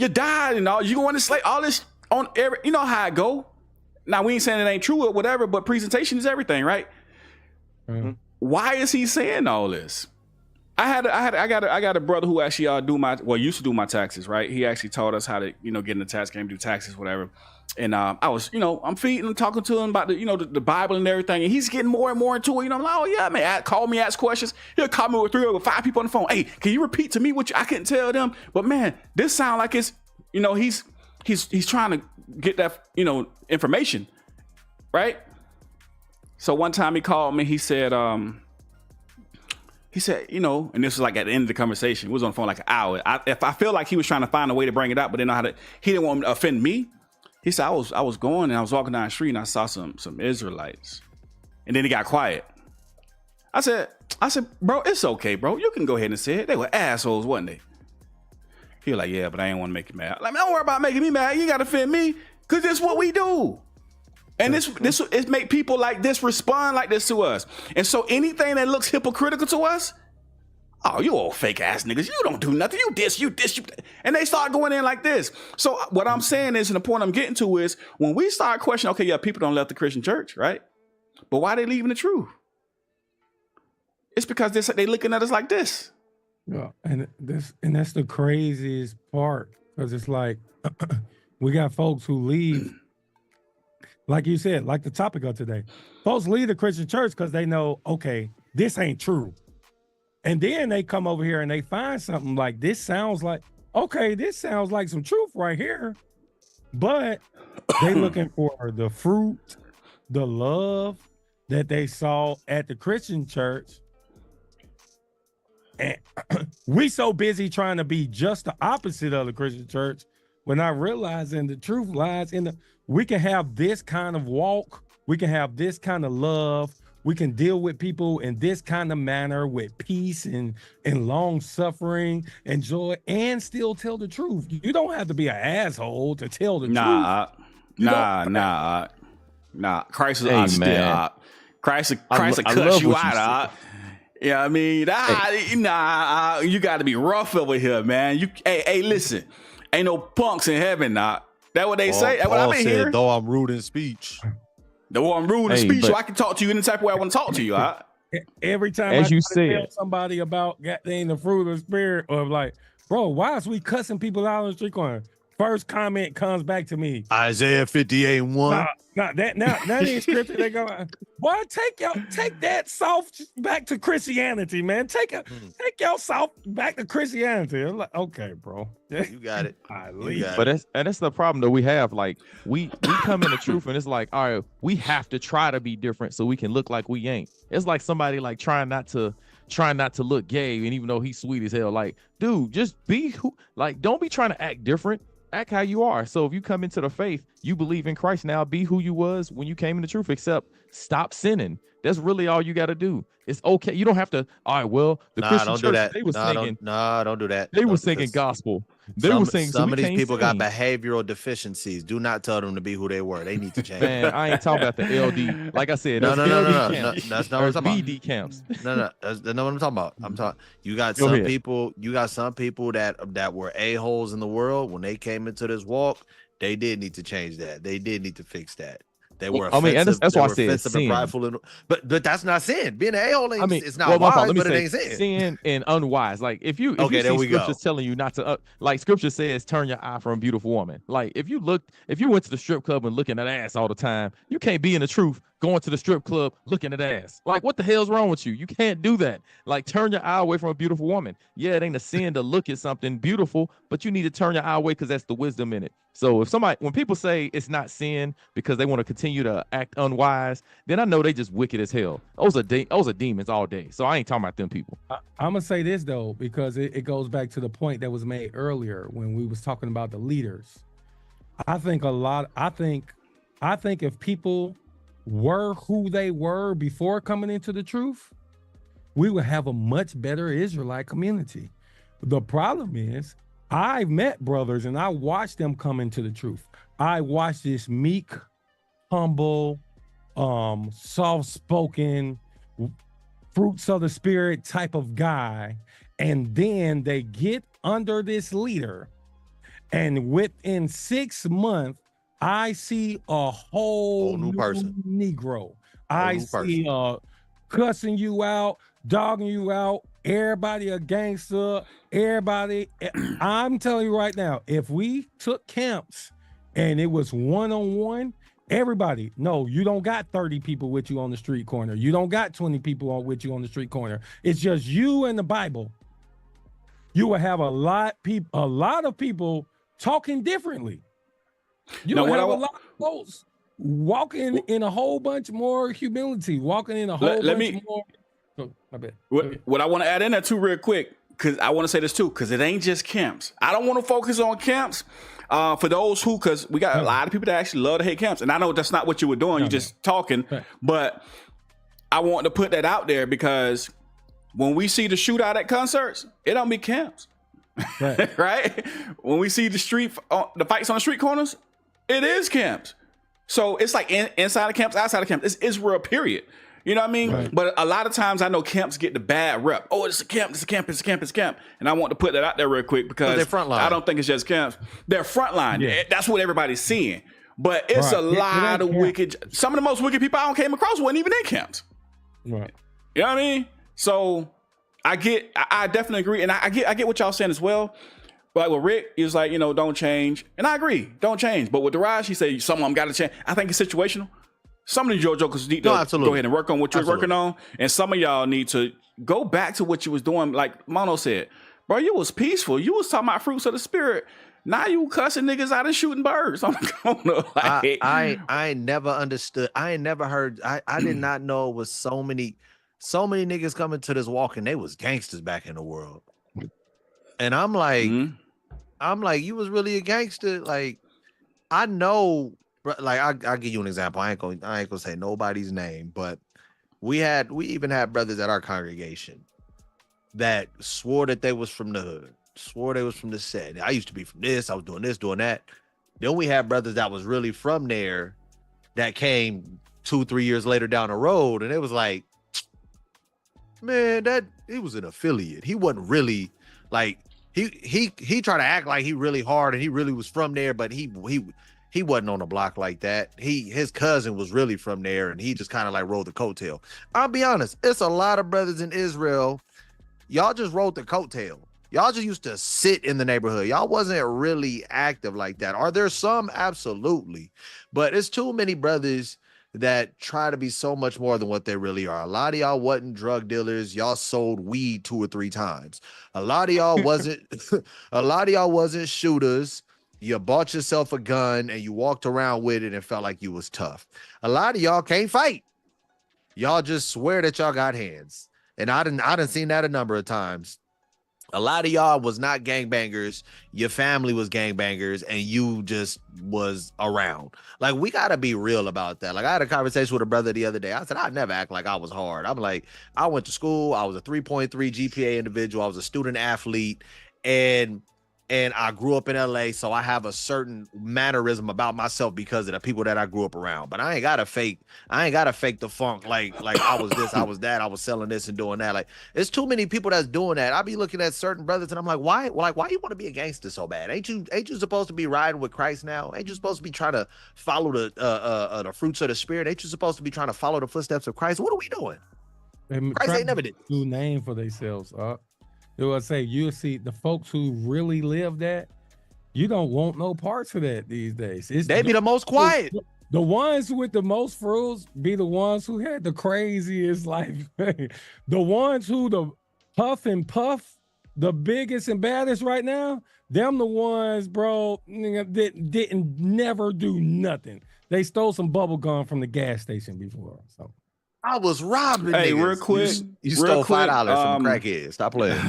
died and all, you going to slave, all this on every, you know how it go. Now, we ain't saying it ain't true or whatever, but presentation is everything, right? Mm-hmm. Why is he saying all this? I got a brother who actually used to do my taxes, right? He actually taught us how to, you know, get in the tax game, do taxes, whatever. And I was, you know, I'm feeding and talking to him about the, you know, the Bible and everything. And he's getting more and more into it. You know, I'm like, oh yeah, man, call me, ask questions. He'll call me with 3 or 5 people on the phone. Hey, can you repeat to me what I couldn't tell them? But man, this sound like it's, you know, he's trying to get that, you know, information, right? So one time he called me, he said, you know, and this was like at the end of the conversation. We was on the phone like an hour. I feel like he was trying to find a way to bring it up, but he didn't want to offend me. He said, I was going and I was walking down the street and I saw some Israelites. And then he got quiet. I said, bro, it's okay, bro. You can go ahead and say it. They were assholes, wasn't they? He was like, yeah, but I ain't want to make you mad. Like, don't worry about making me mad. You ain't got to offend me, because it's what we do. And this it make people like this respond like this to us. And so anything that looks hypocritical to us, oh, you old fake ass niggas, you don't do nothing. You this. And they start going in like this. So what I'm saying is, and the point I'm getting to is, when we start questioning, okay, yeah, people don't left the Christian church, right? But why they leaving the truth? It's because they looking at us like this. Yeah, and that's the craziest part, because it's like we got folks who leave. Like you said, like the topic of today, folks leave the Christian church because they know, okay, this ain't true. And then they come over here and they find something like, this sounds like some truth right here. But they looking for the fruit, the love that they saw at the Christian church. And we so busy trying to be just the opposite of the Christian church, we're not realizing the truth lies in we can have this kind of walk, we can have this kind of love, we can deal with people in this kind of manner with peace and long suffering and joy, and still tell the truth. You don't have to be an asshole to tell the truth. Nah. Christ is still. Christ will cut you out. Yeah, I mean, you got to be rough over here, man. Hey, listen. Ain't no punks in heaven, nah. That what they say? That what I've been hearing? Though I'm rude in speech. Though I'm rude in speech, so I can talk to you any type of way I want to talk to you. All right? Every time I tell somebody about the fruit of the spirit, or like, bro, why is we cussing people out on the street corner? first comment comes back to me. Isaiah 58:1. Now that ain't scripture. They go, boy, take that soft back to Christianity, man. Take your soft back to Christianity. I'm like, okay, bro. You got it. You got But it. that's the problem that we have. Like we come in the truth, and it's like, all right, we have to try to be different so we can look like we ain't. It's like somebody like trying not to look gay, and even though he's sweet as hell, like, dude, just be who. Like, don't be trying to act different. Act how you are. So if you come into the faith, you believe in Christ now, be who you was when you came in the truth, except stop sinning. That's really all you got to do. It's okay. You don't have to, all right, well, the Christian don't church, do that. they were singing. Don't do that. They No, were singing because gospel. They were saying some of these people got behavioral deficiencies. Do not tell them to be who they were. They need to change. Man, I ain't talking about the LD. Like I said, No. camps. That's not what I'm talking BD camps. about. That's not what I'm talking about. I'm talking. You got some people. You got some people that were a-holes in the world when they came into this walk. They did need to change that. They did need to fix that. They were offensive. I mean, that's why I said offensive and prideful. But that's not sin. Being an a-hole, it's not wise, but it ain't sin. Sin and unwise. Like if you there see we scriptures go. telling you not to, like scripture says, turn your eye from a beautiful woman. Like if you went to the strip club and looking at ass all the time, you can't be in the truth going to the strip club looking at ass. Like what the hell's wrong with you? You can't do that. Like turn your eye away from a beautiful woman. Yeah, it ain't a sin to look at something beautiful, but you need to turn your eye away because that's the wisdom in it. So when people say it's not sin because they want to continue to act unwise, then I know they just wicked as hell. Those are demons all day. So I ain't talking about them people. I'm gonna say this though, because it goes back to the point that was made earlier when we was talking about the leaders. I think if people were who they were before coming into the truth, we would have a much better Israelite community. The problem is, I've met brothers and I watched them come into the truth. I watched this meek, humble, soft-spoken, fruits of the spirit type of guy, and then they get under this leader, and within 6 months, I see a whole new person. Negro. I see cussing you out, dogging you out, everybody a gangster, everybody. I'm telling you right now, if we took camps and it was one-on-one, everybody, no, you don't got 30 people with you on the street corner. You don't got 20 people with you on the street corner. It's just you and the Bible. You will have a lot of people talking differently. You will have a lot of folks walking in a whole bunch more humility, walking in a whole bunch more. Oh, my bad. What I want to add in there too real quick, because I want to say this too, because it ain't just camps. I don't want to focus on camps for those who, because we got a lot of people that actually love to hate camps. And I know that's not what you were doing. You're just talking. Right. But I want to put that out there because when we see the shootout at concerts, it don't be camps. Right. Right? When we see the fights on the street corners, it is camps. So it's like inside of camps, outside of camps. It's Israel, period. You know what I mean? Right. But a lot of times I know camps get the bad rep. Oh, it's a camp, it's a camp, it's a camp, it's a camp. And I want to put that out there real quick because I don't think it's just camps. They're frontline. Yeah. That's what everybody's seeing. But it's a lot of wicked. Some of the most wicked people I came across wasn't even in camps. Right. You know what I mean? So I definitely agree. And I get what y'all saying as well. But with Rick, he was like, don't change. And I agree, don't change. But with Daraj, he said, some of them got to change. I think it's situational. Some of the jokers need to go ahead and work on what you're working on. And some of y'all need to go back to what you was doing. Like Mono said, bro, you was peaceful. You was talking about fruits of the spirit. Now you cussing niggas out and shooting birds on the corner. Like, I never understood. I ain't never heard. I did not know it was so many niggas coming to this walk and they was gangsters back in the world. And I'm like, you was really a gangster. Like, I know, like, I'll give you an example. I ain't gonna say nobody's name, but we even had brothers at our congregation that swore that they was from the hood, swore they was from the set. I used to be from this. I was doing this, doing that. Then we had brothers that was really from there that came 2-3 years later down the road, and it was like, man, that he was an affiliate. He wasn't really like he tried to act like he really hard and he really was from there, but he wasn't on the block like that. His cousin was really from there, and he just kind of like rode the coattail. I'll be honest, it's a lot of brothers in Israel. Y'all just rode the coattail. Y'all just used to sit in the neighborhood. Y'all wasn't really active like that. Are there some? Absolutely. But it's too many brothers that try to be so much more than what they really are. A lot of y'all wasn't drug dealers. Y'all sold weed 2 or 3 times. A lot of y'all wasn't a lot of y'all wasn't shooters. You bought yourself a gun and you walked around with it and felt like you was tough. A lot of y'all can't fight. Y'all just swear that y'all got hands. And I didn't seen that a number of times. A lot of y'all was not gangbangers. Your family was gangbangers, and you just was around. Like, we gotta be real about that. Like, I had a conversation with a brother the other day. I said, I never act like I was hard. I'm like, I went to school. I was a 3.3 GPA individual. I was a student athlete, and I grew up in LA, so I have a certain mannerism about myself because of the people that I grew up around. But I ain't gotta fake the funk like I was this, I was that, I was selling this and doing that. Like, it's too many people that's doing that. I be looking at certain brothers and I'm like, why you want to be a gangster so bad? Ain't you supposed to be riding with Christ now? Ain't you supposed to be trying to follow the fruits of the spirit? Ain't you supposed to be trying to follow the footsteps of Christ? What are we doing? And Christ ain't never did. New name for themselves. They will say, you'll see the folks who really live that, you don't want no parts of that these days. They be the most quiet. The ones with the most fruits be the ones who had the craziest life. The ones who the puff and puff, the biggest and baddest right now, them the ones, bro, that didn't never do nothing. They stole some bubble gum from the gas station before. So I was robbing. Hey, niggas. real quick, you stole $5 from a crackhead. Stop playing.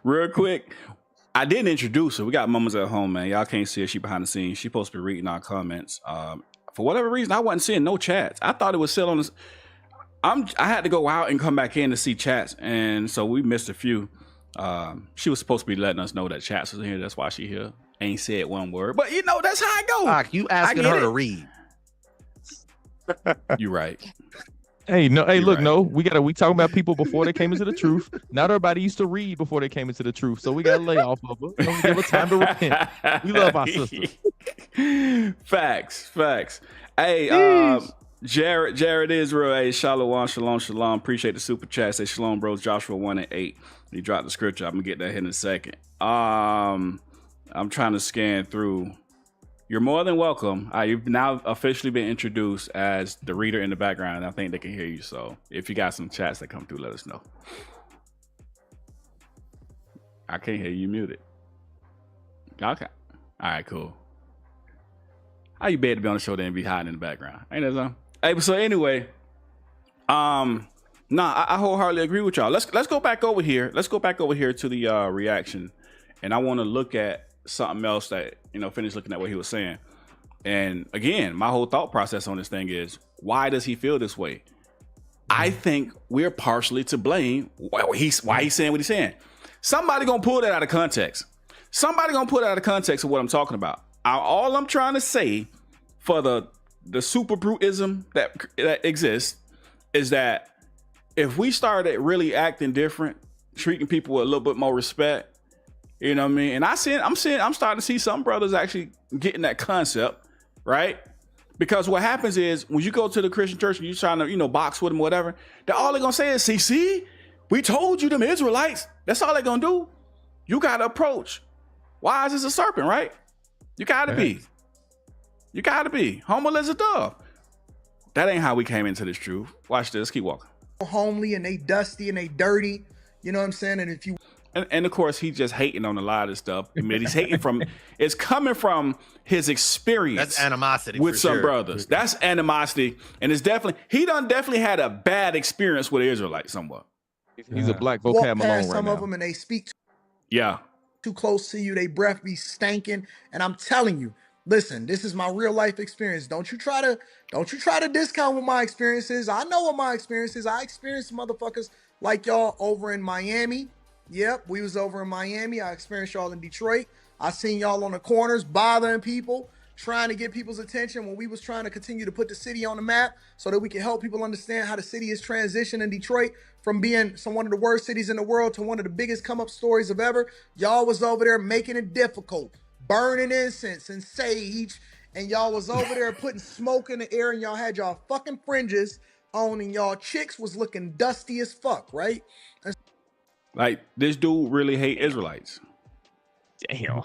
Real quick, I didn't introduce her. We got mamas at home, man. Y'all can't see her. She behind the scenes. She supposed to be reading our comments. For whatever reason, I wasn't seeing no chats. I thought it was still on this. I had to go out and come back in to see chats, and so we missed a few. She was supposed to be letting us know that chats was in here. That's why she here. Ain't said one word, but you know that's how it go. Doc, you asking her to read? You right. Hey, no, hey, You're look, right. no, we talking about people before they came into the truth. Not everybody used to read before they came into the truth, so we gotta lay off of her. Don't give her time to repent. We love our sisters. Facts. Hey, Jared Israel, hey, shalom. Appreciate the super chat. Say shalom, bros. Joshua 1 and 8. He dropped the scripture. I'm gonna get that here in a second. I'm trying to scan through. You're more than welcome. You've now officially been introduced as the reader in the background. I think they can hear you. So if you got some chats that come through, let us know. I can't hear you. Muted. Okay. All right, cool. How you bad to be on the show then be hiding in the background? Ain't that something? Hey, so anyway, I wholeheartedly agree with y'all. Let's go back over here. Let's go back over here to the reaction, and I want to look at something else that, finish looking at what he was saying. And again, my whole thought process on this thing is, why does he feel this way? I think we're partially to blame why he's saying what he's saying. Somebody gonna pull that out of context. Somebody gonna pull it out of context of what I'm talking about. All I'm trying to say for the super brutism that exists is that if we started really acting different, treating people with a little bit more respect, you know what I mean? And I'm starting to see some brothers actually getting that concept, right? Because what happens is when you go to the Christian church and you're trying to, box with them or whatever, all they're gonna say is, see, we told you them Israelites. That's all they're gonna do. You gotta approach. Why is this a serpent, right? You gotta be. You gotta be. Homo is a dove. That ain't how we came into this truth. Watch this. Keep walking. Homely and they dusty and they dirty. You know what I'm saying? And if you And of course, he's just hating on a lot of this stuff. I mean, he's hating it's coming from his experience. That's animosity with for some sure. brothers. That's animosity. And it's he definitely had a bad experience with the Israelites somewhat. He's a black walk vocab Malone past right some now. of them and they speak Yeah. too close to you, they breath be stanking. And I'm telling you, listen, this is my real life experience. Don't you try to discount what my experience is. I know what my experience is. I experienced motherfuckers like y'all over in Miami. Yep, we was over in Miami. I experienced y'all in Detroit. I seen y'all on the corners bothering people, trying to get people's attention when we was trying to continue to put the city on the map so that we can help people understand how the city is transitioning in Detroit from being one of the worst cities in the world to one of the biggest come up stories of ever. Y'all was over there making it difficult, burning incense and sage, and y'all was over there putting smoke in the air, and y'all had y'all fucking fringes on, and y'all chicks was looking dusty as fuck, right? Like this dude really hate Israelites. Damn.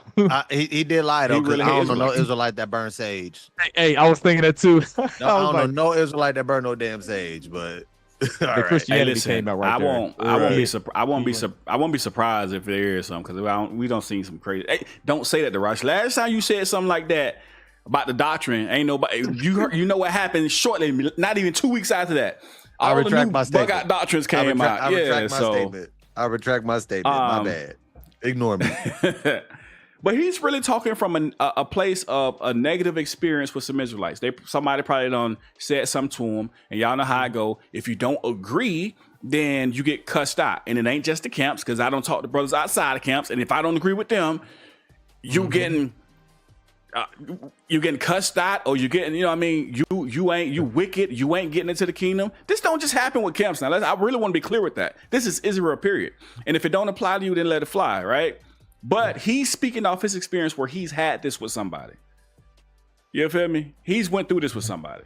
He did lie though, He because really I hate don't know no Israelites. Israelite that burn sage. Hey, I was thinking that too. No, I don't know no Israelite that burn no damn sage, but all the right. Christianity Hey, listen, came out right I there. won't be Right. I won't be surprised if there is some, because we don't see some crazy. Hey, don't say that to Rush. Last time you said something like that about the doctrine, ain't nobody. You know what happened shortly, not even 2 weeks after that. I All the retract new my statement. bug out doctrines came out. I retract my statement. My bad. Ignore me. But he's really talking from a place of a negative experience with some Israelites. Somebody probably done said something to him, and y'all know how it go. If you don't agree, then you get cussed out. And it ain't just the camps, because I don't talk to brothers outside of camps. And if I don't agree with them, you getting cussed out, or you getting, you know what I mean? You wicked, you ain't getting into the kingdom. This don't just happen with camps now. I really want to be clear with that. This is Israel, period. And if it don't apply to you, then let it fly, right? But he's speaking off his experience where he's had this with somebody. You feel me? He's went through this with somebody.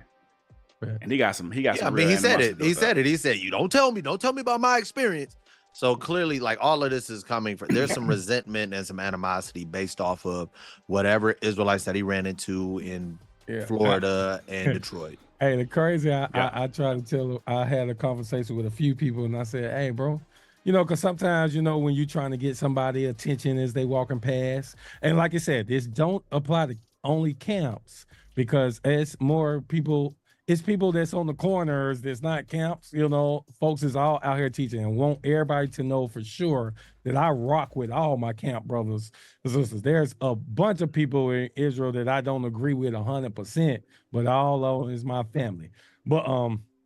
And he got some. I mean, he said it. He said, you don't tell me about my experience. So clearly, like, all of this is coming from, there's some resentment and some animosity based off of whatever Israelites that he ran into in Florida and Detroit. Hey, the crazy, I tried to tell, I had a conversation with a few people, and I said, hey, bro, you know, because sometimes, you know, when you're trying to get somebody attention as they walking past, and like I said, this don't apply to only camps, because it's more people, it's people that's on the corners that's not camps, you know, folks is all out here teaching, and want everybody to know for sure that I rock with all my camp brothers and sisters. There's a bunch of people in Israel that I don't agree with 100%, but all of them is my family. But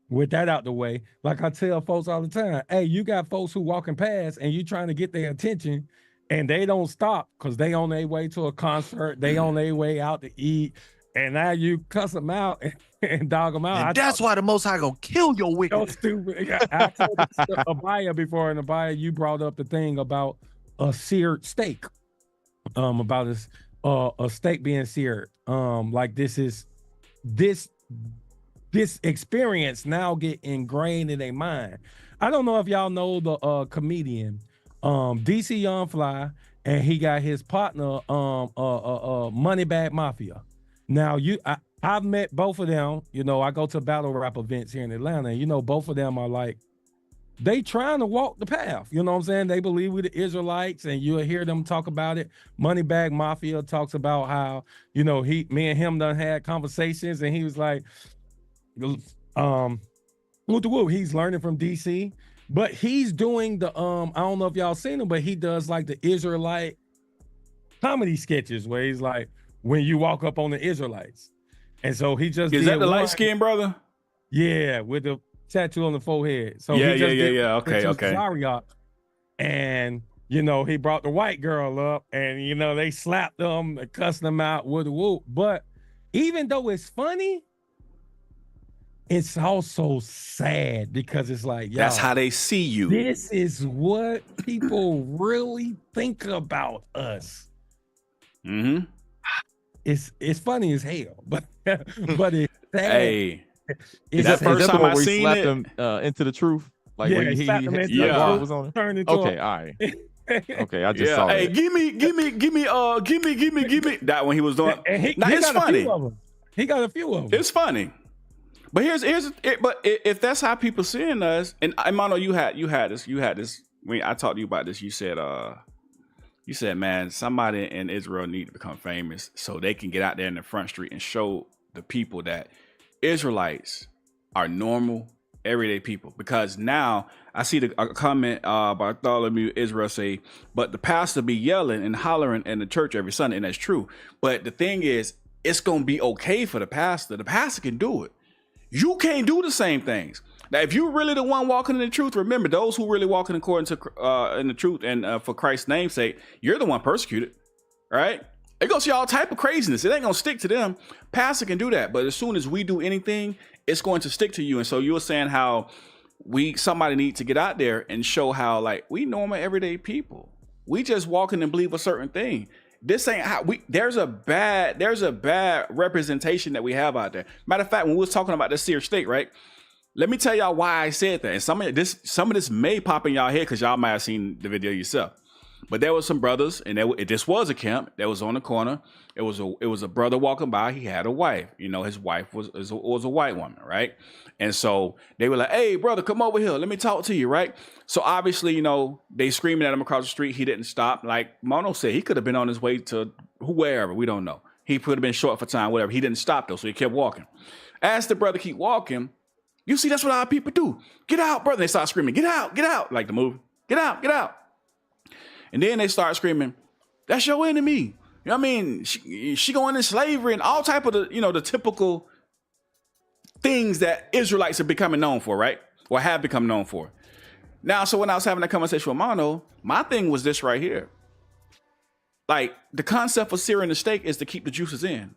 with that out the way, like I tell folks all the time, hey, you got folks who walking past and you trying to get their attention, and they don't stop because they on their way to a concert, they on their way out to eat, and now you cuss them out and dog them out. And that's why the Most High gonna kill your wicked. So stupid. Yeah, I told Abaya before, and Abaya, you brought up the thing about a seared steak, about this a steak being seared. Like this experience now get ingrained in their mind. I don't know if y'all know the comedian DC Young Fly, and he got his partner Moneybag Mafia. Now I've met both of them. You know, I go to battle rap events here in Atlanta, and you know, both of them are like, they trying to walk the path. You know what I'm saying? They believe we the Israelites, and you'll hear them talk about it. Moneybag Mafia talks about how, you know, me and him done had conversations, and he was like, he's learning from DC, but he's doing the I don't know if y'all seen him, but he does like the Israelite comedy sketches where he's like, when you walk up on the Israelites. And so he just is that the light skinned brother? Yeah, with the tattoo on the forehead. So yeah. Okay. Zariot, and you know, he brought the white girl up, and you know, they slapped them and cussed them out with a whoop. But even though it's funny, it's also sad, because it's like, that's how they see you. This is what people really think about us. Mm-hmm. It's funny as hell, but it's sad. Hey, it's that sad. first time I seen slapped it, him into the truth, like Yeah, when he slapped him into the guard truth. was on it. Turned into Okay, all right. Okay, I just saw hey, that. give me that when he was doing. And he It's got funny. A few of them. He got a few of them. It's funny. But if that's how people seeing us, and Imano, you had this. When I talked to you about this, you said, man, somebody in Israel need to become famous so they can get out there in the front street and show the people that Israelites are normal, everyday people. Because now I see a comment by Bartholomew Israel say, but the pastor be yelling and hollering in the church every Sunday, and that's true. But the thing is, it's gonna be okay for the pastor. The pastor can do it. You can't do the same things. Now, if you're really the one walking in the truth, remember, those who really walking according to in the truth and for Christ's name's sake, you're the one persecuted, right? It goes to all type of craziness. It ain't gonna stick to them. Pastor can do that, but as soon as we do anything, it's going to stick to you. And so you were saying how somebody need to get out there and show how, like, we normal everyday people. We just walking and believe a certain thing. This ain't how there's a bad representation that we have out there. Matter of fact, when we was talking about the seared steak, right? Let me tell y'all why I said that. And some of this may pop in y'all head because y'all might have seen the video yourself. But there was some brothers, and this was a camp that was on the corner. It was a brother walking by. He had a wife. You know, his wife was a white woman, right? And so they were like, "Hey, brother, come over here. Let me talk to you," right? So obviously, you know, they screaming at him across the street. He didn't stop. Like Mono said, he could have been on his way to wherever. We don't know. He could have been short for time, whatever. He didn't stop though, so he kept walking. As the brother keep walking, you see, that's what our people do. Get out, brother. They start screaming, "Get out, get out," like the movie. Get out, get out. And then they start screaming, "That's your enemy." You know what I mean? She going in slavery and all type of the typical things that Israelites are becoming known for, right? Or have become known for. Now, so when I was having that conversation with Mono, my thing was this right here. Like, the concept of searing the steak is to keep the juices in.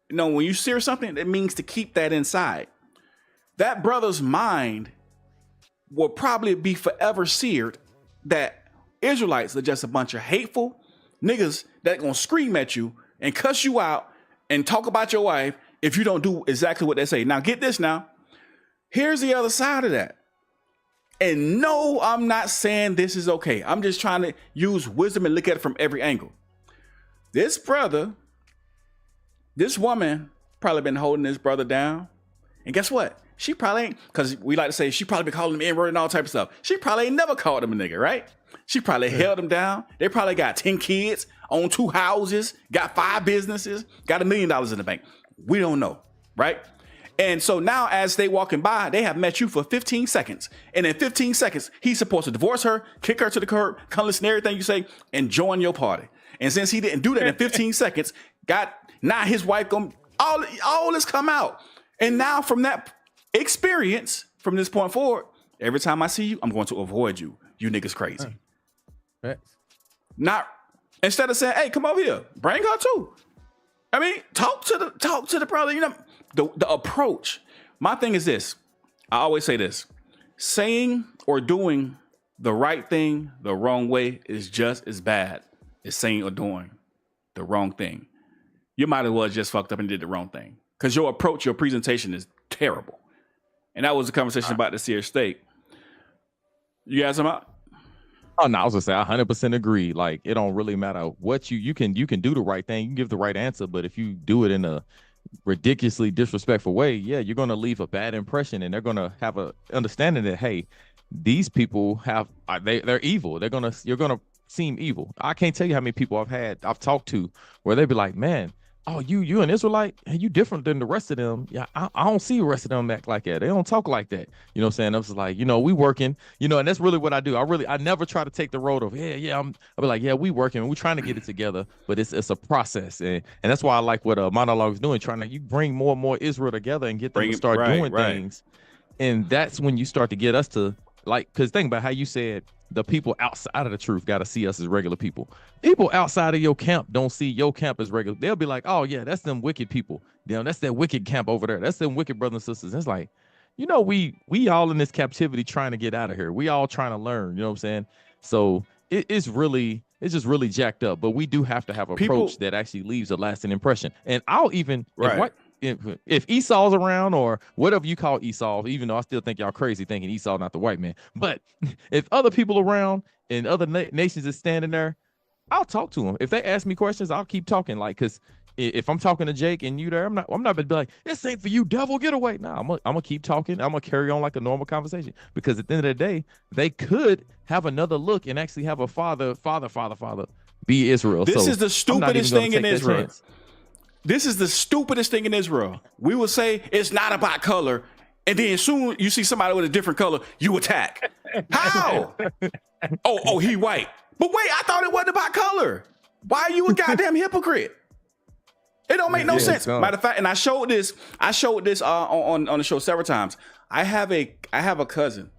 You know, when you sear something, it means to keep that inside. That brother's mind will probably be forever seared that Israelites are just a bunch of hateful niggas that gonna scream at you and cuss you out and talk about your wife if you don't do exactly what they say. Now get this now. Here's the other side of that. And no, I'm not saying this is okay. I'm just trying to use wisdom and look at it from every angle. This brother, this woman probably been holding this brother down. And guess what? She probably ain't, because we like to say she probably been calling him N-word and all type of stuff. She probably ain't never called him a nigga, right? She probably held him down. They probably got 10 kids, own 2 houses, got 5 businesses, got $1 million in the bank. We don't know, right? And so now as they walking by, they have met you for 15 seconds. And in 15 seconds, he's supposed to divorce her, kick her to the curb, come listen to everything you say, and join your party. And since he didn't do that in 15 seconds, now his wife gonna, all this come out. And now from that experience, from this point forward, every time I see you, I'm going to avoid you. You niggas crazy. Not instead of saying, "Hey, come over here, bring her too." I mean, talk to the brother. You know, the approach. My thing is this. I always say this: saying or doing the right thing the wrong way is just as bad as saying or doing the wrong thing. You might as well just fucked up and did the wrong thing because your approach, your presentation is terrible. And that was a conversation about the seared steak. You guys, Oh no, I was gonna say I 100% agree. Like, it don't really matter what you can do the right thing, you can give the right answer, but if you do it in a ridiculously disrespectful way, yeah, you're gonna leave a bad impression, and they're gonna have a understanding that, hey, these people they're evil. You're gonna seem evil. I can't tell you how many people I've talked to where they'd be like, "Man, oh, you an Israelite and you different than the rest of them." Yeah, I don't see the rest of them act like that. They don't talk like that. You know what I'm saying? I was like, we working, and that's really what I do. I never try to take the road of, I'll be like, yeah, we working, we trying to get it together, but it's a process. And that's why I like what Monologue is doing, trying to you bring more and more Israel together and get them to start doing things. And that's when you start to get us to, like, because think about how you said the people outside of the truth got to see us as regular people. People outside of your camp don't see your camp as regular. They'll be like, "Oh yeah, that's them wicked people. Damn, that's that wicked camp over there. That's them wicked brothers and sisters." And it's like, we all in this captivity trying to get out of here. We all trying to learn. You know what I'm saying? So it's just really jacked up. But we do have to have an approach that actually leaves a lasting impression. And I'll even if Esau's around or whatever you call Esau, even though I still think y'all crazy thinking Esau not the white man, but if other people around and other nations is standing there, I'll talk to them. If they ask me questions, I'll keep talking. Like, because if I'm talking to Jake and you there, I'm not gonna be like, "This ain't for you, devil, get away." Nah, I'm gonna keep talking. I'm gonna carry on like a normal conversation, because at the end of the day, they could have another look and actually have a father be Israel. This is the stupidest thing in Israel. This is the stupidest thing in Israel. We will say it's not about color, and then soon you see somebody with a different color, you attack. How? Oh, he white. But wait, I thought it wasn't about color. Why are you a goddamn hypocrite? It don't make no sense. Matter of fact, and I showed this on the show several times. I have a cousin.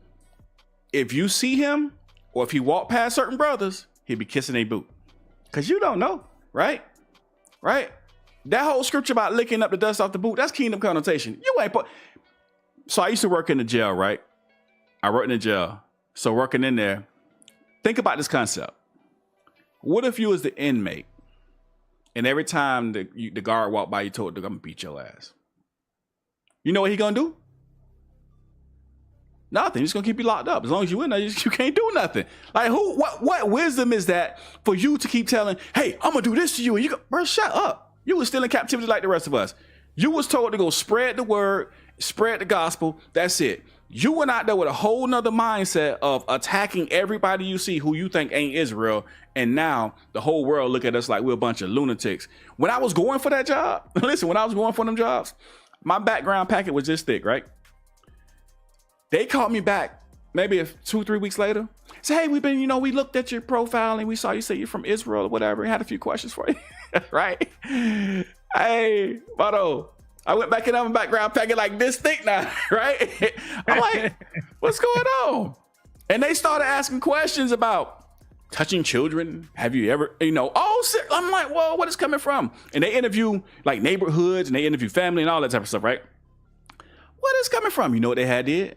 If you see him, or if he walk past certain brothers, he'd be kissing a boot. Cause you don't know, right? Right? That whole scripture about licking up the dust off the boot, that's kingdom connotation. You ain't So I used to work in the jail, right? I worked in the jail. So working in there, think about this concept. What if you was the inmate, and every time the guard walked by, you told him, "I'm gonna beat your ass"? You know what he gonna do? Nothing. He's gonna keep you locked up. As long as you in there, you can't do nothing. Like what wisdom is that for you to keep telling, hey, I'm gonna do this to you, and you go, bro, shut up. You was still in captivity like the rest of us. You was told to go spread the word, spread the gospel. That's it. You went out there with a whole nother mindset of attacking everybody you see who you think ain't Israel. And now the whole world look at us like we're a bunch of lunatics. When I was going for that job, listen, when I was going for them jobs, my background packet was this thick, right? They called me back maybe 2-3 weeks later. Say, hey, we looked at your profile and we saw you say you're from Israel or whatever. And had a few questions for you, right? Hey, Bado, I went back in my background packet like this thick now, right? I'm like, what's going on? And they started asking questions about touching children. Have you ever, I'm like, whoa, what is coming from? And they interview like neighborhoods and they interview family and all that type of stuff, right? What is coming from? You know what they had did?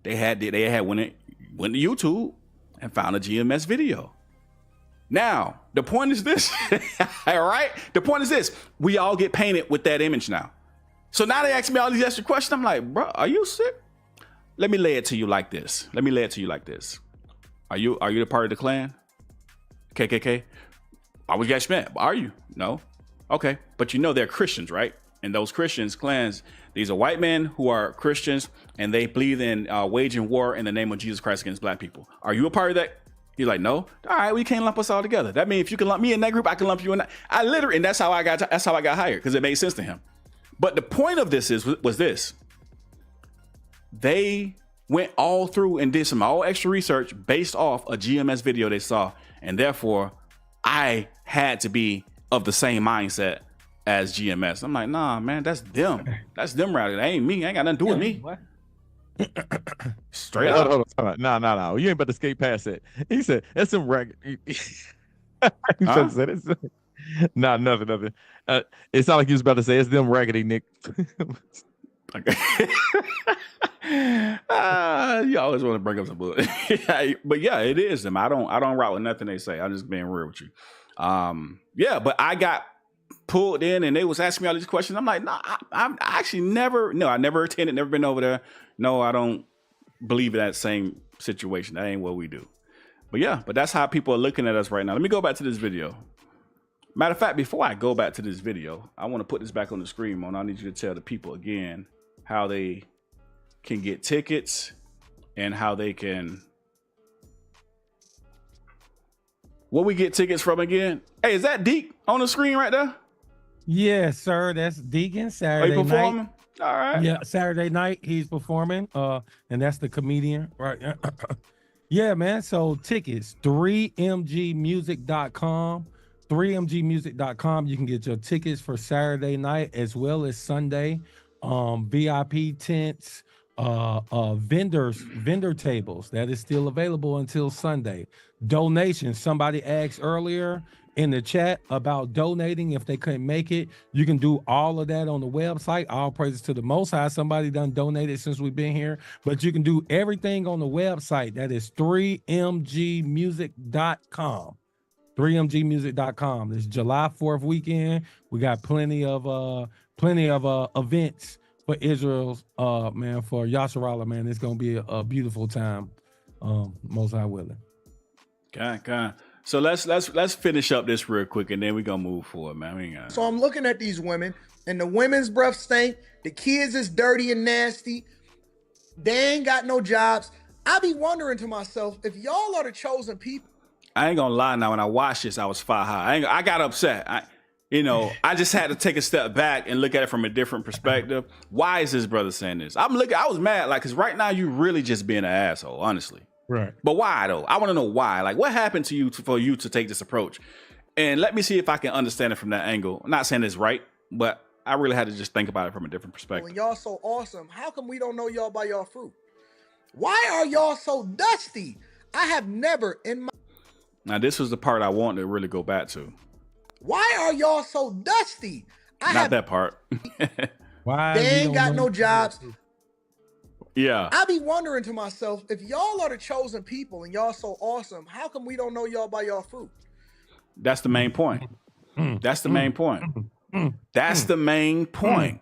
They had went to YouTube and found a GMS video. Now, the point is this, all right? The point is this, we all get painted with that image now. So now they ask me all these extra questions. I'm like, bro, are you sick? Let me lay it to you like this. Are you the part of the Klan? KKK? I was got Schmidt. Are you? No? Okay. But they're Christians, right? And those Christians, clans, these are white men who are Christians and they believe in waging war in the name of Jesus Christ against black people. Are you a part of that? You're like, no. All right, we can't lump us all together. That means if you can lump me in that group, I can lump you in that. And that's how I got hired because it made sense to him. But the point of this was this. They went all through and did some all extra research based off a GMS video they saw. And therefore, I had to be of the same mindset as GMS. I'm like, nah, man, that's them. That's them rally. That ain't me. Ain't got nothing to do with me. What? Straight up. Hold on. No. You ain't about to skate past that. He said, that's some ragged. Nah, nothing. It sounded like you was about to say, it's them raggedy Nick. You always want to bring up some bull. But yeah, it is them. I don't route with nothing they say. I'm just being real with you. But I got pulled in and they was asking me all these questions. I'm like, nah, I actually never attended, never been over there. No, I don't believe in that same situation. That ain't what we do. But that's how people are looking at us right now. Let me go back to this video. Matter of fact, before I go back to this video, I want to put this back on the screen, Mona. I need you to tell the people again how they can get tickets and how they can... What we get tickets from again? Hey, is that Deke on the screen right there? Yes, sir. That's Deacon Saturday Are you performing? night. All right. Yeah, Saturday night he's performing. And that's the comedian, right? Yeah, man. So tickets, 3mgmusic.com. 3mgmusic.com. You can get your tickets for Saturday night as well as Sunday. VIP tents, vendor tables that is still available until Sunday. Donations. Somebody asked earlier in the chat about donating if they couldn't make it. You can do all of that on the website. All praises to the Most High. Somebody done donated since we've been here, but you can do everything on the website. That is 3mgmusic.com. 3mgmusic.com. It's July 4th weekend. We got plenty of events for Israel's man, for Yasharallah, man. It's gonna be a beautiful time. Most High willing. Okay. So let's finish up this real quick and then we're gonna move forward, man. So I'm looking at these women and the women's breath stink. The kids is dirty and nasty. They ain't got no jobs. I be wondering to myself, if y'all are the chosen people. I ain't gonna lie now, when I watched this, I was fire high. I got upset. I just had to take a step back and look at it from a different perspective. Why is this brother saying this? I was mad, like, because right now you really just being an asshole, honestly. Right. But why though? I want to know why. Like, what happened to you for you to take this approach? And let me see if I can understand it from that angle. I'm not saying it's right, but I really had to just think about it from a different perspective. When y'all so awesome, how come we don't know y'all by y'all fruit? Why are y'all so dusty? I have never in my... Now, this was the part I wanted to really go back to. Why are y'all so dusty? That part. Why they ain't got no jobs. Yeah. I be wondering to myself, if y'all are the chosen people and y'all so awesome, how come we don't know y'all by y'all fruit? That's the main point. That's the main point. That's the main point.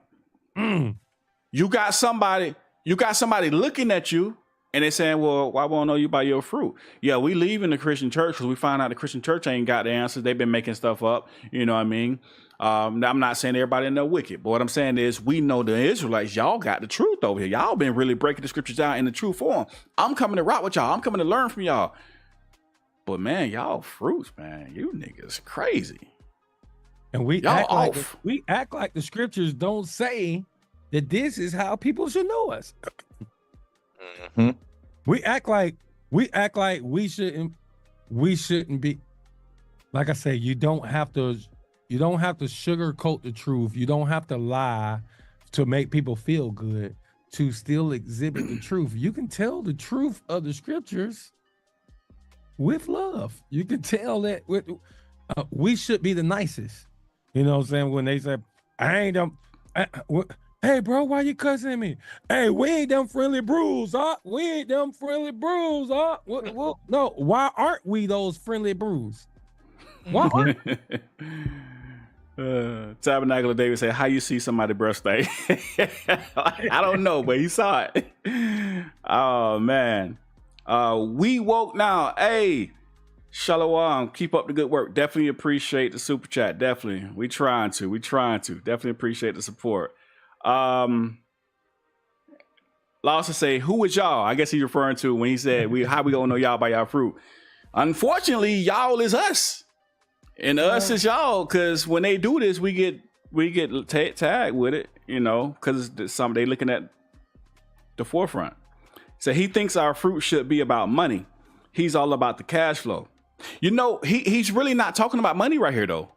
You got somebody looking at you And they're saying, well, why won't I know you by your fruit? Yeah, we leave in the Christian church because we find out the Christian church ain't got the answers. They've been making stuff up. You know what I mean? I'm not saying everybody in there wicked, but what I'm saying is we know the Israelites, y'all got the truth over here. Y'all been really breaking the scriptures down in the true form. I'm coming to rock with y'all. I'm coming to learn from y'all. But man, y'all fruits, man. You niggas crazy. And we Y'all act like the scriptures don't say that this is how people should know us. Mm-hmm. We act like we shouldn't be. Like I say, you don't have to sugarcoat the truth. You don't have to lie to make people feel good to still exhibit the truth. You can tell the truth of the scriptures with love. You can tell that we should be the nicest. You know what I'm saying? When they say, I ain't them. Hey, bro, why you cussing at me? Hey, we ain't them friendly brews, huh? We ain't them friendly brews, huh? No, why aren't we those friendly brews? Why aren't Tabernacle of David said, how you see somebody birthday? I don't know, but he saw it. Oh, man. We woke now. Hey, Shalom. Keep up the good work. Definitely appreciate the super chat. Definitely. We trying to. Definitely appreciate the support. Lawson say, who is y'all? I guess he's referring to when he said, how we gonna know y'all by y'all fruit? Unfortunately, y'all is us. And us is y'all, because when they do this, we get tagged with it, you know, because they looking at the forefront. So he thinks our fruit should be about money. He's all about the cash flow. You know, he's really not talking about money right here, though.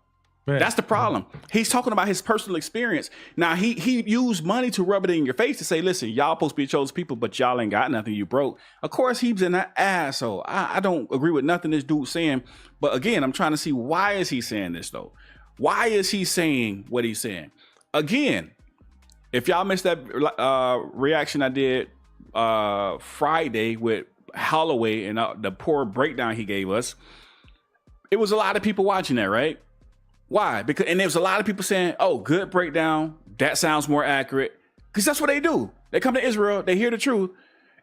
Right. That's the problem. He's talking about his personal experience. Now, he used money to rub it in your face to say, listen, y'all supposed to be chosen people, but y'all ain't got nothing. You broke. Of course, he's an asshole. I don't agree with nothing this dude's saying. But again, I'm trying to see, why is he saying this, though? Why is he saying what he's saying? Again, if y'all missed that reaction I did Friday with Holloway and the poor breakdown he gave us, it was a lot of people watching that, right? Why? Because there was a lot of people saying, oh, good breakdown. That sounds more accurate. Because that's what they do. They come to Israel, they hear the truth,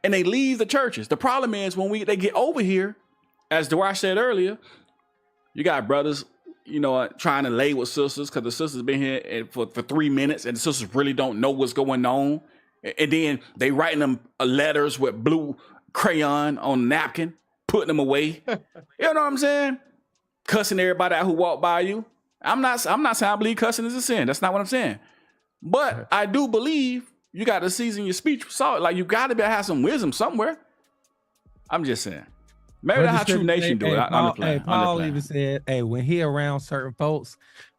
and they leave the churches. The problem is when they get over here, as Dwyer said earlier, you got brothers, you know, trying to lay with sisters because the sisters been here for 3 minutes and the sisters really don't know what's going on. And then they writing them letters with blue crayon on a napkin, putting them away. You know what I'm saying? Cussing everybody out who walk by you. I'm not saying I believe cussing is a sin. That's not what I'm saying. But I do believe you got to season your speech with salt. Like, you got to have some wisdom somewhere. I'm just saying. Maybe that's how True Nation do it. Paul even said, hey, when he around certain folks,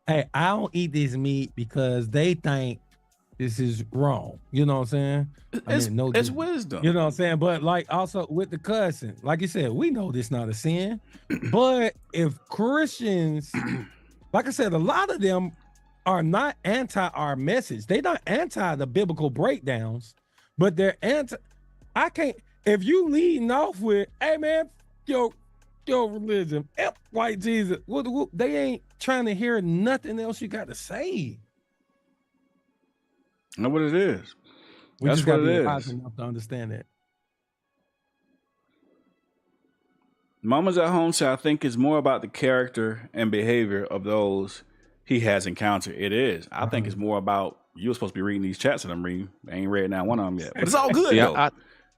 hey, I don't eat this meat because they think this is wrong. You know what I'm saying? It's wisdom. You know what I'm saying? But like also with the cussing, like you said, we know this not a sin. But if Christians, like I said, a lot of them are not anti our message. They're not anti the biblical breakdowns, but they're anti. If you leading off with, hey man, your religion, F white Jesus, they ain't trying to hear nothing else you got to say. Know what it is. We just got to be wise enough to understand that. Mama's at home said, I think it's more about the character and behavior of those he has encountered. It is. I think it's more about, you were supposed to be reading these chats that I'm reading. I ain't read now one of them yet. But it's all good, though.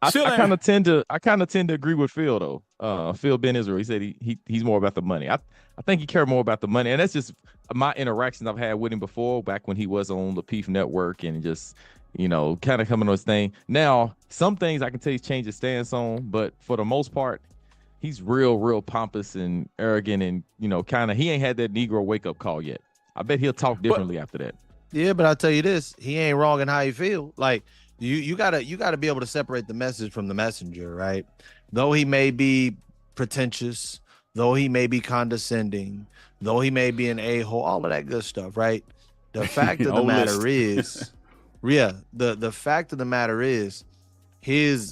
I kind of tend to agree with Phil, though. Phil Ben Israel, he said he's more about the money. I think he cared more about the money, and that's just my interactions I've had with him before, back when he was on the Peef Network, and just, you know, kind of coming on his thing. Now, some things I can tell he's changed his stance on, but for the most part, he's real pompous and arrogant, and, you know, kind of, he ain't had that Negro wake up call yet. I bet he'll talk differently after that. Yeah, but I'll tell you this, he ain't wrong in how he feel. Like, you gotta be able to separate the message from the messenger, right? Though he may be pretentious, though he may be condescending, though he may be an a-hole, all of that good stuff, right? The fact of the matter is, the fact of the matter is,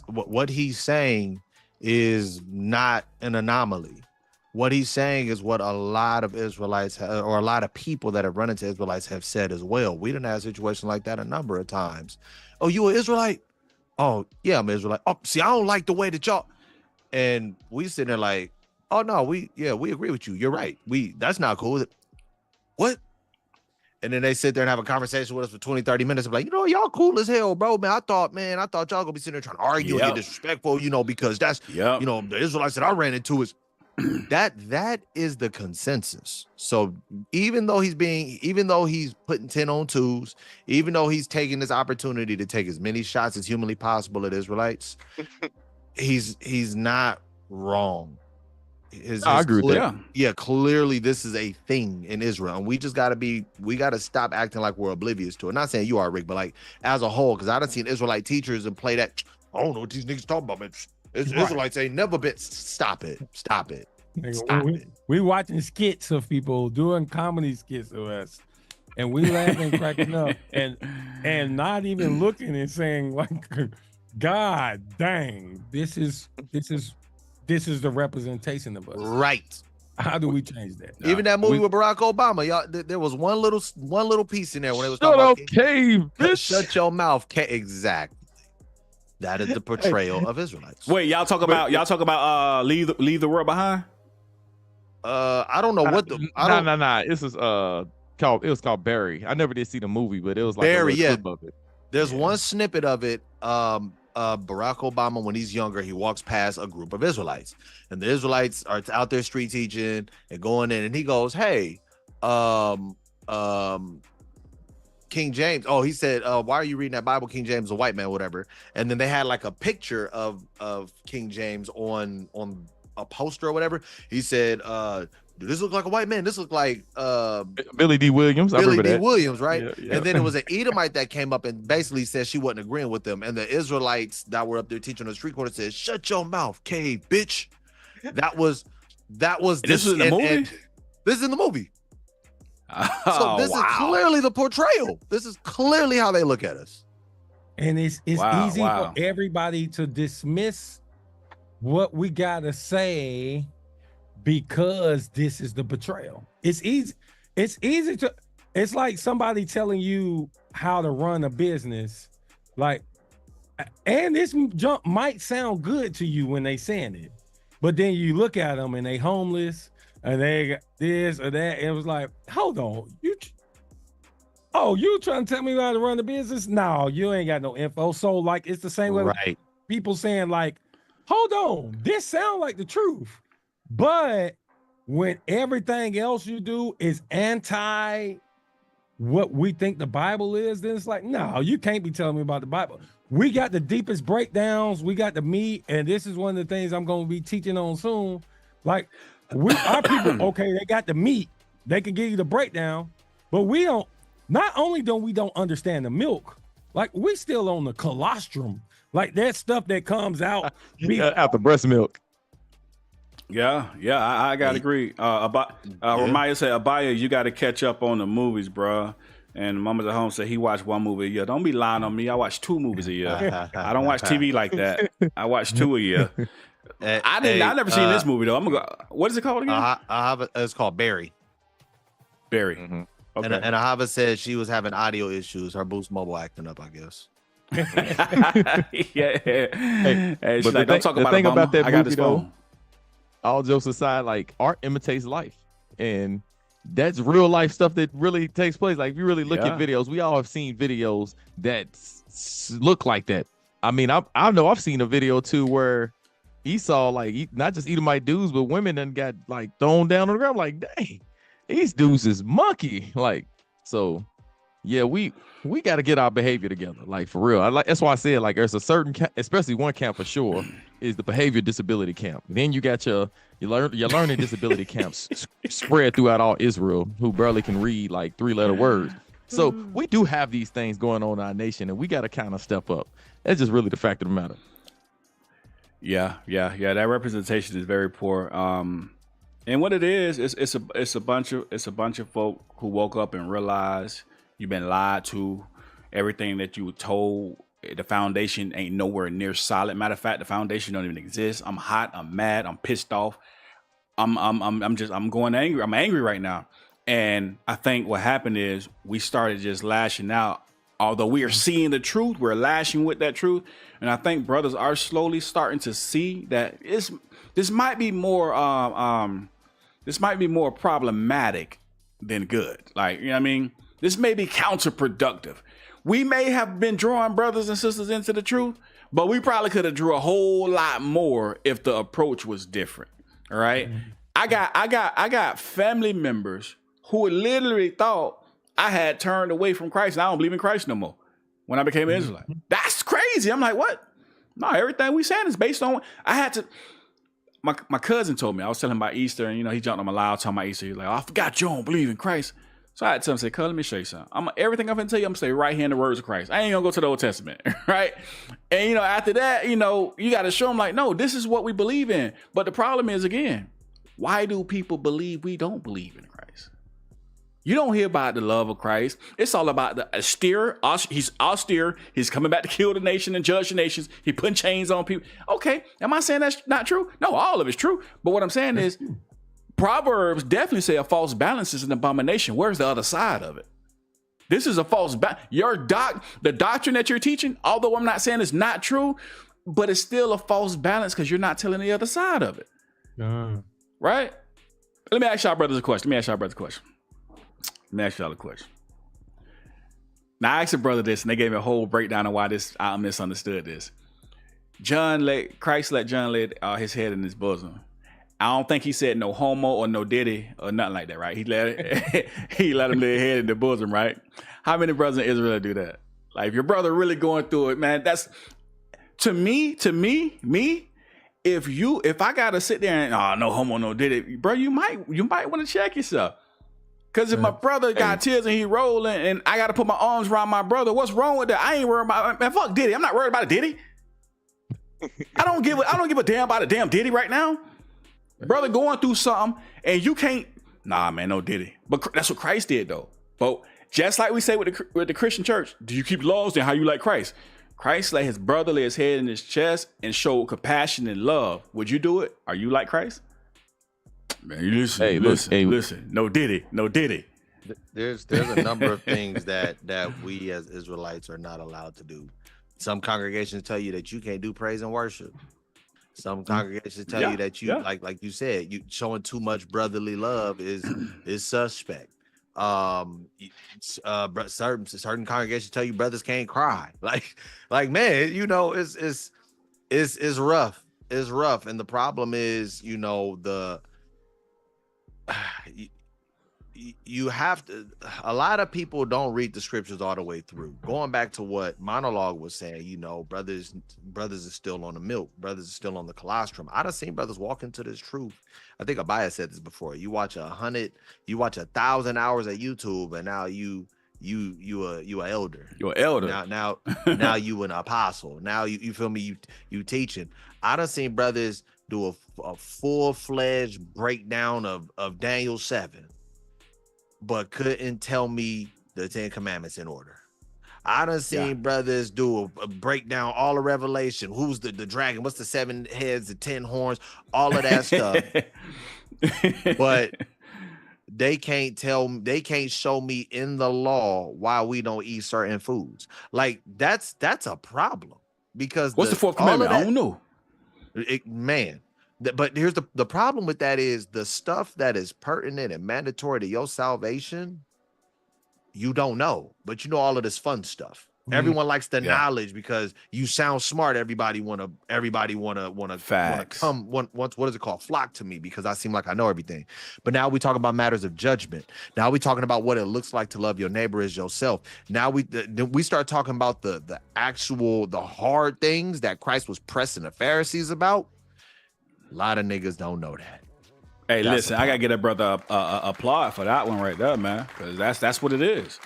what he's saying is not an anomaly. What he's saying is what a lot of Israelites or a lot of people that have run into Israelites have said as well. We didn't have a situation like that a number of times. Oh, you an Israelite? oh yeah, I'm Israelite. Oh, see, I don't like the way that y'all, and we sitting there like, oh no, we agree with you. You're right. That's not cool. What? And then they sit there and have a conversation with us for 20, 30 minutes. I'm like, y'all cool as hell, bro, man. I thought y'all gonna be sitting there trying to argue and get disrespectful, because that's, the Israelites that I ran into is that is the consensus. So even though he's putting 10 on 2s, even though he's taking this opportunity to take as many shots as humanly possible at Israelites, he's not wrong. I agree with that. Yeah, clearly this is a thing in Israel, and we gotta stop acting like we're oblivious to it. Not saying you are, Rick, but like as a whole, because I done seen Israelite teachers and play that. I don't know what these niggas talking about, man. Israelites ain't never been. Stop it. We watching skits of people doing comedy skits of us, and we laughing, cracking up, and not even looking and saying like, God dang, this is the representation of us. Right. How do we change that? Even that movie with Barack Obama, y'all, there was one little piece in there when it was talking about cave, bitch. Shut your mouth, exactly. That is the portrayal of Israelites. Wait, y'all talk about leave the world behind? I don't know what the nah. This is called Barry. I never did see the movie, but it was like Barry. Clip of it. There's one snippet of it. Barack Obama, when he's younger, he walks past a group of Israelites, and the Israelites are out there street teaching and going in, and he goes, "Hey, King James." Oh, he said, "Why are you reading that Bible? King James, a white man, whatever." And then they had like a picture of King James on a poster or whatever. He said, "Does this look like a white man? This look like Billy D. Williams." Williams, right? Yeah. And then it was an Edomite that came up and basically said she wasn't agreeing with them. And the Israelites that were up there teaching on the street corner said, "Shut your mouth, cave, bitch." That was this is in the movie. This is in the movie. So this is clearly the portrayal. This is clearly how they look at us. And it's easy for everybody to dismiss what we gotta say because this is the betrayal. It's easy to, it's like somebody telling you how to run a business, like, and this jump might sound good to you when they saying it, but then you look at them and they homeless and they got this or that. It was like, hold on, you trying to tell me how to run the business? No, you ain't got no info. So like, it's the same way with people saying like, hold on, this sound like the truth. But when everything else you do is anti what we think the Bible is, then it's like, no, you can't be telling me about the Bible. We got the deepest breakdowns. We got the meat. And this is one of the things I'm going to be teaching on soon. Like, our people, okay, they got the meat. They can give you the breakdown. But we don't, not only don't we don't understand the milk, like we still on the colostrum. Like that stuff that comes out. Out the breast milk. Yeah, I gotta agree. Ramaya said, Abaya, you got to catch up on the movies, bro. And Mama's at home said he watched one movie a year. Don't be lying on me. I watch 2 movies a year. I don't watch TV like that. I watch 2 a year. I never seen this movie though. I'm gonna go. What is it called again? It's called Barry. Barry. Mm-hmm. Okay. And Ahava said she was having audio issues. Her Boost Mobile acting up, I guess. Yeah. Hey, but like, don't talk about the thing it, about that I got movie, this though, phone. all jokes aside, like art imitates life, and that's real life stuff that really takes place. Like if you really look at videos, we all have seen videos that look like that. I mean, I know I've seen a video too where Esau, like not just Edomite dudes, but women done got like thrown down on the ground. Like, dang, these dudes is monkey. Like, so yeah, we got to get our behavior together, like for real. That's why I said like there's a certain especially one camp for sure is the behavior disability camp. Then you got your learning disability camps spread throughout all Israel who barely can read like 3-letter words. So we do have these things going on in our nation, and we got to kind of step up. That's just really the fact of the matter. Yeah. That representation is very poor. And what it is, it's a bunch of folk who woke up and realized you've been lied to. Everything that you were told, the foundation ain't nowhere near solid. Matter of fact, the foundation don't even exist. I'm hot. I'm mad. I'm pissed off. I'm going angry. I'm angry right now. And I think what happened is we started just lashing out Although we are seeing the truth, we're lashing with that truth. And I think brothers are slowly starting to see that this might be more problematic than good. Like, you know what I mean? This may be counterproductive. We may have been drawing brothers and sisters into the truth, but we probably could have drew a whole lot more if the approach was different. All right. I got family members who literally thought I had turned away from Christ and I don't believe in Christ no more when I became an Israelite. That's crazy. I'm like, what? No, everything we saying is based on I had to. My cousin told me, I was telling him about Easter, and he jumped on my loud talking about Easter. He's like, oh, I forgot you don't believe in Christ. So I had to tell him, say, cuz, let me show you something. Everything I'm gonna tell you, I'm gonna say right here in the words of Christ. I ain't gonna go to the Old Testament, right? And after that, you gotta show them like, no, this is what we believe in. But the problem is, again, why do people believe we don't believe in Christ? You don't hear about the love of Christ. It's all about the austere. He's austere. He's coming back to kill the nation and judge the nations. He putting chains on people. Okay, am I saying that's not true? No, all of it's true. But what I'm saying is, Proverbs definitely say a false balance is an abomination. Where's the other side of it? This is a false balance. The doctrine that you're teaching, although I'm not saying it's not true, but it's still a false balance because you're not telling the other side of it. Right? Let me ask y'all brothers a question. Let me ask y'all a question. Now, I asked a brother this, and they gave me a whole breakdown of why I misunderstood this. Christ let John lay his head in his bosom. I don't think he said no homo or no diddy or nothing like that, right? He let him lay his head in the bosom, right? How many brothers in Israel do that? Like, if your brother really going through it, man, that's to me, if I gotta sit there and no homo, no diddy, bro, you might want to check yourself. Because if my brother got tears and he rolling and I got to put my arms around my brother, what's wrong with that? I ain't worried about, man, fuck Diddy. I'm not worried about a Diddy. I don't give a damn about a damn Diddy right now. Brother going through something and you can't, nah, man, no Diddy. But that's what Christ did though. But just like we say with the Christian church, do you keep laws? Then how you like Christ? Christ let his brother lay his head in his chest and show compassion and love. Would you do it? Are you like Christ? Man, you listen. No Diddy. There's a number of things that we as Israelites are not allowed to do. Some congregations tell you that you can't do praise and worship. Some congregations tell you that you like you said, you showing too much brotherly love is suspect. Certain congregations tell you brothers can't cry. Like man, it's rough. It's rough, and the problem is, you have to. A lot of people don't read the scriptures all the way through. Going back to what Monologue was saying, brothers are still on the milk. Brothers are still on the colostrum. I done seen brothers walk into this truth. I think Abaya said this before. You watch 1,000 hours of YouTube, and now you an elder. You're an elder. Now you an apostle. Now you feel me? You teaching. I done seen brothers do a full-fledged breakdown of Daniel 7, but couldn't tell me the 10 Commandments in order. I done seen brothers do a breakdown, all of Revelation. Who's the dragon? What's the 7 heads, the 10 horns, all of that stuff. But they can't show me in the law why we don't eat certain foods. Like that's a problem, because what's the 4th commandment? I don't know. But here's the problem with that is the stuff that is pertinent and mandatory to your salvation, you don't know, but you know all of this fun stuff. Everyone likes the knowledge because you sound smart. Everybody wanna come once. What is it called? Flock to me because I seem like I know everything. But now we talk about matters of judgment. Now we talking about what it looks like to love your neighbor as yourself. Now we start talking about the hard things that Christ was pressing the Pharisees about. A lot of niggas don't know that. Hey, listen, I gotta get a brother applaud for that one right there, man, because that's what it is.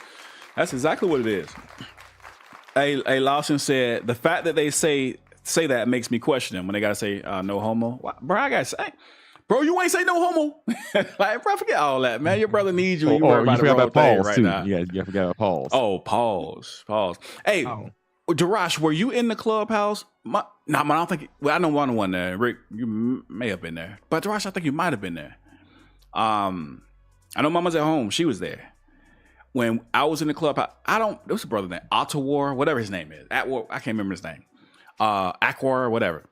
That's exactly what it is. Hey, Lawson said the fact that they say that makes me question them when they gotta say no homo. Bro, I gotta say, bro, you ain't say no homo. Like, bro, forget all that, man. Your brother needs you. You worry about the wrong thing right now. Yeah, you forgot about pause. Oh, pause. Hey, Darash, were you in the clubhouse? Man, I don't think. Well, I know one there. Rick, you may have been there, but Darash, I think you might have been there. I know Mama's at home. She was there. when I was in the club, there was a brother named Ottawar, whatever his name is. I can't remember his name. Aquar, whatever.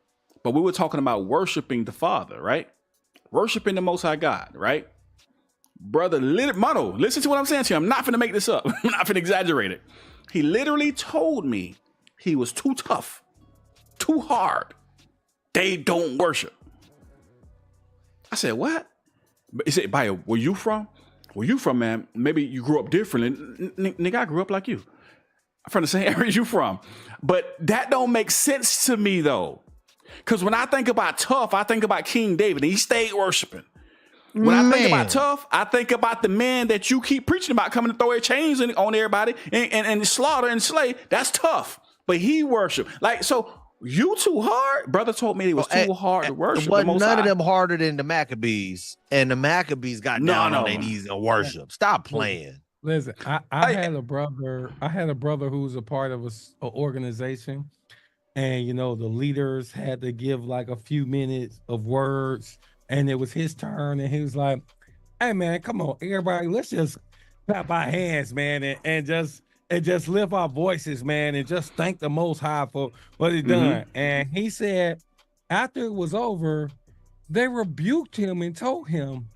But we were talking about worshiping the Father, right? Worshiping the Most High God, right? Brother, Mono, listen to what I'm saying to you. I'm not finna make this up. I'm not finna exaggerate it. He literally told me he was too tough, too hard. They don't worship. I said, what? He said, Bayo, where you from? Where you from, man? Maybe you grew up differently. Nigga, I grew up like you. I'm from the same area you from. But that don't make sense to me, though. Because when I think about tough, I think about King David. And he stayed worshiping. When I think about tough, I think about the man that you keep preaching about coming to throw their chains on everybody and slaughter and slay. That's tough. But he worshiped. Like, so you too hard? Brother told me it was too hard to worship. It wasn't none of them harder than the Maccabees. And the Maccabees got down on their knees and worship. Stop playing. Listen, I had a brother who was a part of an organization. And, you know, the leaders had to give like a few minutes of words. And it was his turn, and he was like, "Hey man, come on, everybody, let's just clap our hands, man, and just lift our voices, man, and just thank the Most High for what He done." And he said, after it was over, they rebuked him and told him,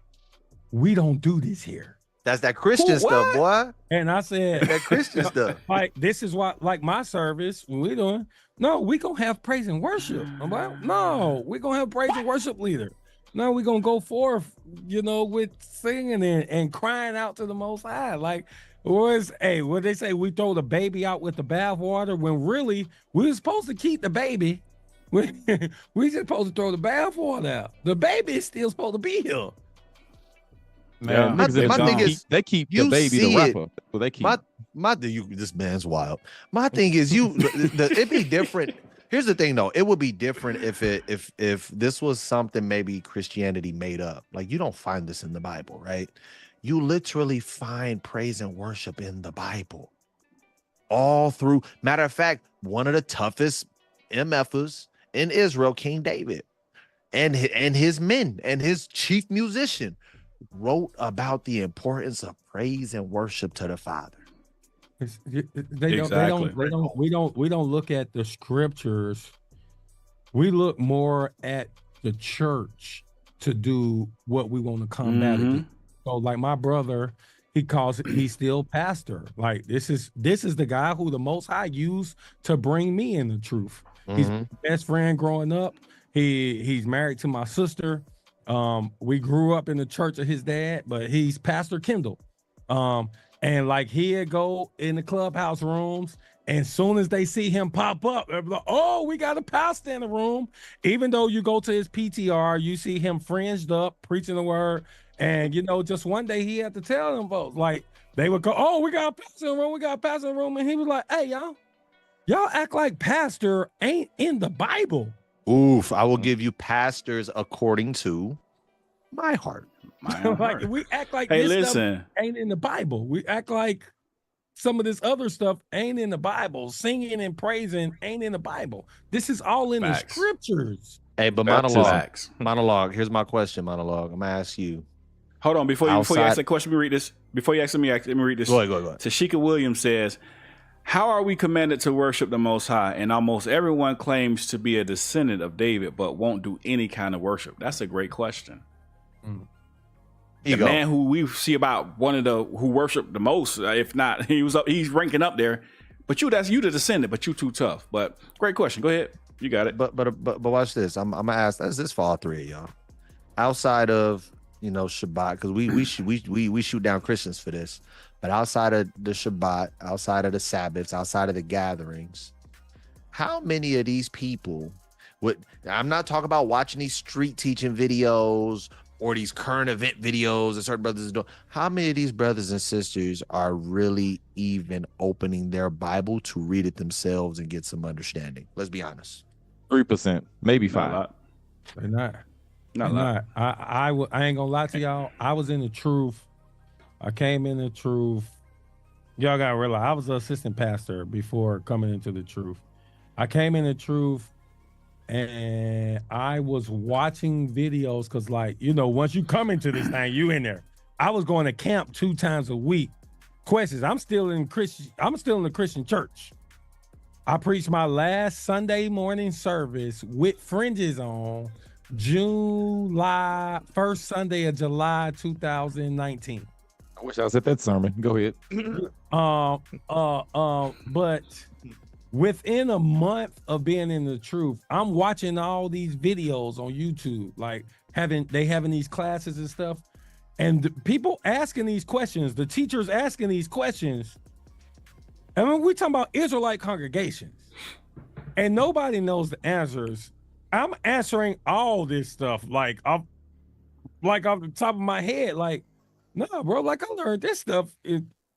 "We don't do this here." That's that Christian stuff, boy. And I said, that Christian stuff. Like, this is what, like my service, when we doing, no, we gonna have praise and worship. I'm like, no, we gonna have praise and worship leader. No, we're going to go forth, you know, with singing and crying out to the Most High. Like, what they say? We throw the baby out with the bathwater when really we were supposed to keep the baby. We supposed to throw the bathwater out. The baby is still supposed to be here. Man, my thing is, they keep the baby the rapper. Well, they keep this man's wild. My thing is, it'd be different. Here's the thing, though. It would be different if this was something maybe Christianity made up. Like, you don't find this in the Bible, right? You literally find praise and worship in the Bible. All through. Matter of fact, one of the toughest MFers in Israel, King David, and his men and his chief musician wrote about the importance of praise and worship to the Father. We don't look at the scriptures. We look more at the church to do what we want to combat against. So like my brother, he's still pastor. Like this is the guy who the Most High used to bring me in the truth. He's my best friend growing up. He's married to my sister. We grew up in the church of his dad, but he's Pastor Kendall. And like he'd go in the clubhouse rooms, and soon as they see him pop up, they're like, "Oh, we got a pastor in the room." Even though you go to his PTR, you see him fringed up, preaching the word. And you know, just one day he had to tell them folks, like they would go, "Oh, we got a pastor in the room, we got a pastor in the room," and he was like, "Hey, y'all act like pastor ain't in the Bible." Oof, I will give you pastors according to my heart. Like we act like this stuff ain't in the Bible. We act like some of this other stuff ain't in the Bible. Singing and praising ain't in the Bible. This is all in the scriptures. Hey, but monologue. Here's my question, monologue. I'm gonna ask you. Hold on, before you ask that question, let me read this. Before you ask me, let me read this. Go ahead. Tashika Williams says, "How are we commanded to worship the Most High? And almost everyone claims to be a descendant of David, but won't do any kind of worship." That's a great question. The man who we see about one of the who worship the most, if not, he's ranking up there. But that's you the descendant, but you too tough. But great question. Go ahead, you got it. But watch this. I'm gonna ask. This for all three of y'all. Outside of Shabbat, because we shoot down Christians for this. But outside of the Shabbat, outside of the Sabbaths, outside of the gatherings, how many of these people I'm not talking about watching these street teaching videos or these current event videos that certain brothers are doing. How many of these brothers and sisters are really even opening their Bible to read it themselves and get some understanding? Let's be honest. 3%, maybe 5%. They're not. I ain't gonna lie to y'all. I was in the truth. I came in the truth. Y'all gotta realize I was an assistant pastor before coming into the truth. I came in the truth and I was watching videos because, like, once you come into this thing, you in there. I was going to camp 2 times a week questions. I'm still in the Christian church. I preached my last Sunday morning service with fringes on first Sunday of July 2019. I wish I was at that sermon. Go ahead. But within a month of being in the truth, I'm watching all these videos on YouTube, like having these classes and stuff, and the people asking these questions, the teachers asking these questions. And when we're talking about Israelite congregations, and nobody knows the answers, I'm answering all this stuff like off the top of my head. Like, nah, bro, like I learned this stuff.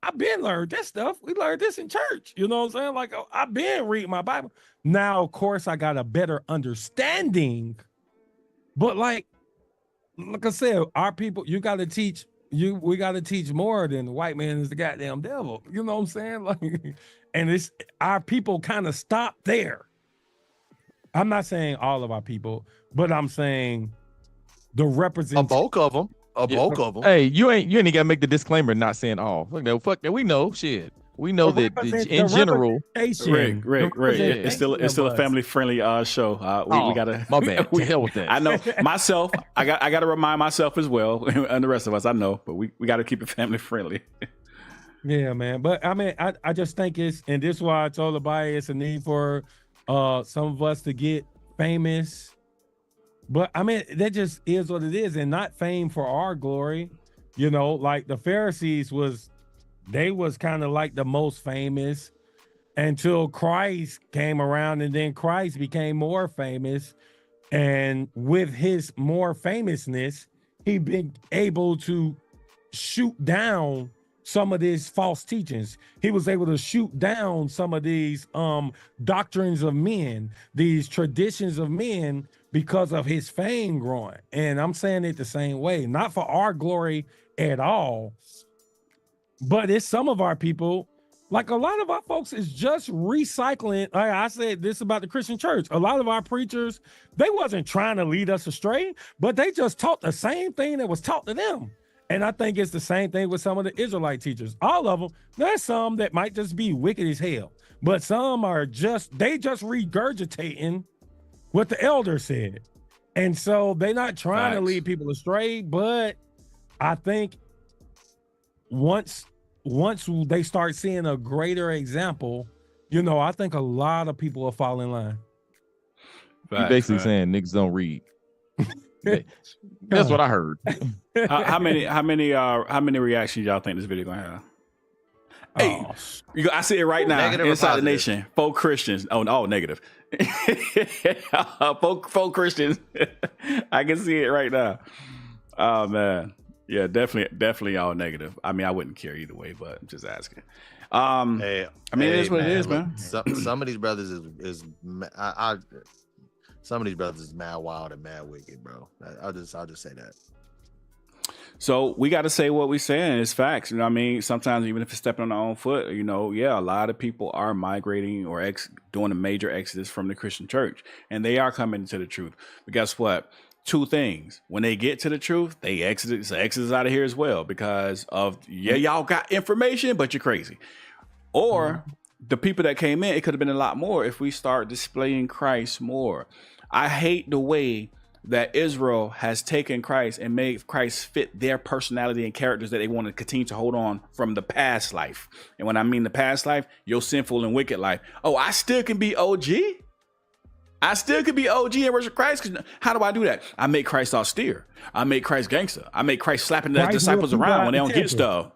I've been learned this stuff. We learned this in church. You know what I'm saying? Like, I've been reading my Bible. Now, of course, I got a better understanding. But like I said, our people, we got to teach more than the white man is the goddamn devil. You know what I'm saying? Like, and it's our people kind of stop there. I'm not saying all of our people, but I'm saying the representation. A bulk of them. Bulk of them. Hey, you ain't got to make the disclaimer not saying all. Fuck that. We know shit. We know that in general. Rick, it's still a family friendly show. We gotta. My bad. To hell with that. I know myself. I got to remind myself as well, and the rest of us. I know, but we got to keep it family friendly. Yeah, man. But I mean, I just think and this is why I told everybody it's a need for some of us to get famous. But I mean, that just is what it is, and not fame for our glory. You know, like the Pharisees was kind of like the most famous until Christ came around, and then Christ became more famous. And with his more famousness, he been able to shoot down some of these false teachings. He was able to shoot down some of these doctrines of men, these traditions of men, because of his fame growing. And I'm saying it the same way, not for our glory at all, but it's some of our people, like a lot of our folks is just recycling. I said this about the Christian church. A lot of our preachers, they wasn't trying to lead us astray, but they just taught the same thing that was taught to them. And I think it's the same thing with some of the Israelite teachers. All of them, there's some that might just be wicked as hell, but some are just regurgitating what the elder said. And so they're not trying to lead people astray, but I think once they start seeing a greater example, you know, I think a lot of people will fall in line. You basically saying niggas don't read. That's what I heard. How many reactions y'all think this video gonna have? Hey, I see it right now. Negative inside the nation. 4 Christians. Oh, negative. 4 Christians. I can see it right now. Oh man. Yeah, definitely all negative. I mean, I wouldn't care either way, but I'm just asking. It is what it is, man. Some of these brothers some of these brothers is mad wild and mad wicked, bro. I'll just say that. So we got to say what we're saying. It's facts. You know what I mean? Sometimes even if it's stepping on our own foot, you know, yeah, a lot of people are migrating or doing a major exodus from the Christian church, and they are coming into the truth. But guess what? 2 things. When they get to the truth, they exodus out of here as well because of, y'all got information, but you're crazy. Or the people that came in, it could have been a lot more if we start displaying Christ more. I hate the way that Israel has taken Christ and made Christ fit their personality and characters that they want to continue to hold on from the past life. And when I mean the past life, your sinful and wicked life. Oh, I still can be OG. I still could be OG and worship Christ. Because how do I do that? I make Christ austere. I make Christ gangster. I make Christ slapping the disciples around when they don't get stuff.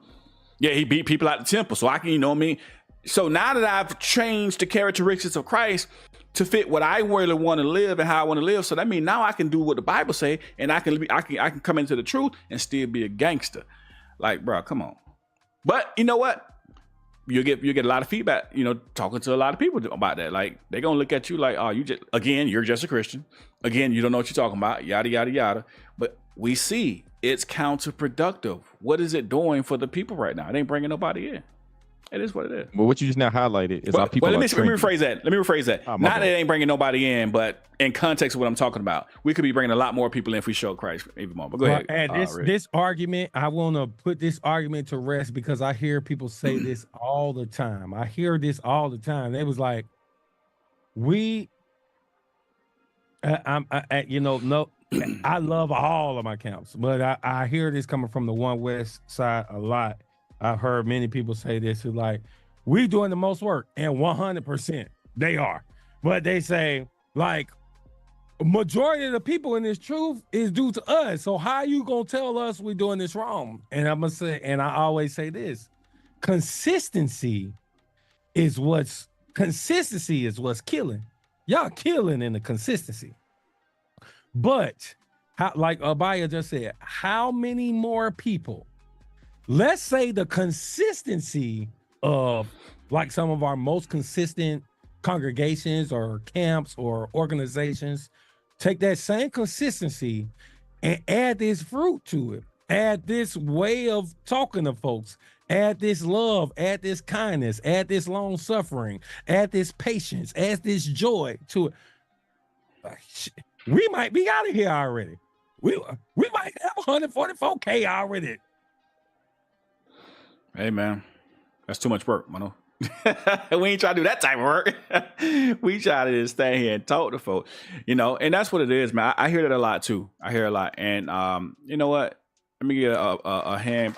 Yeah, he beat people out the temple. So I can, you know what I mean? So now that I've changed the characteristics of Christ to fit what I really want to live and how I want to live, so that means now I can do what the Bible say, and I can come into the truth and still be a gangster. Like, bro, come on. But you know what? You get a lot of feedback, you know, talking to a lot of people about that. Like, they're gonna look at you like, oh, you're just a Christian. Again, you don't know what you're talking about, yada yada yada. But we see it's counterproductive. What is it doing for the people right now? It ain't bringing nobody in. It is what it is. Well, what you just now highlighted is our people. Well, let me trendy. rephrase that. Let me rephrase that. Oh, my Not bad. that it ain't bringing nobody in, but in context of what I'm talking about, we could be bringing a lot more people in if we show Christ even more. But go ahead. And Rick. this argument, I want to put this argument to rest because I hear people say this all the time. I hear this all the time. They was like, I love all of my camps, but I hear this coming from the One West side a lot. I've heard many people say this, who like, we doing the most work, and 100% they are. But they say, like, majority of the people in this truth is due to us. So how you gonna tell us we doing this wrong? And I'm gonna say, and I always say this, consistency is what's killing. Y'all killing in the consistency. But how, like Abaya just said, how many more people? Let's say the consistency of like some of our most consistent congregations or camps or organizations, take that same consistency and add this fruit to it. Add this way of talking to folks. Add this love. Add this kindness. Add this long suffering. Add this patience. Add this joy to it. We might be out of here already. We might have 144K already. Hey, man, that's too much work, mano. We ain't trying to do that type of work. We try to just stand here and talk to folks, you know, and that's what it is, man. I hear that a lot too. I hear a lot. And you know what? Let me give a hand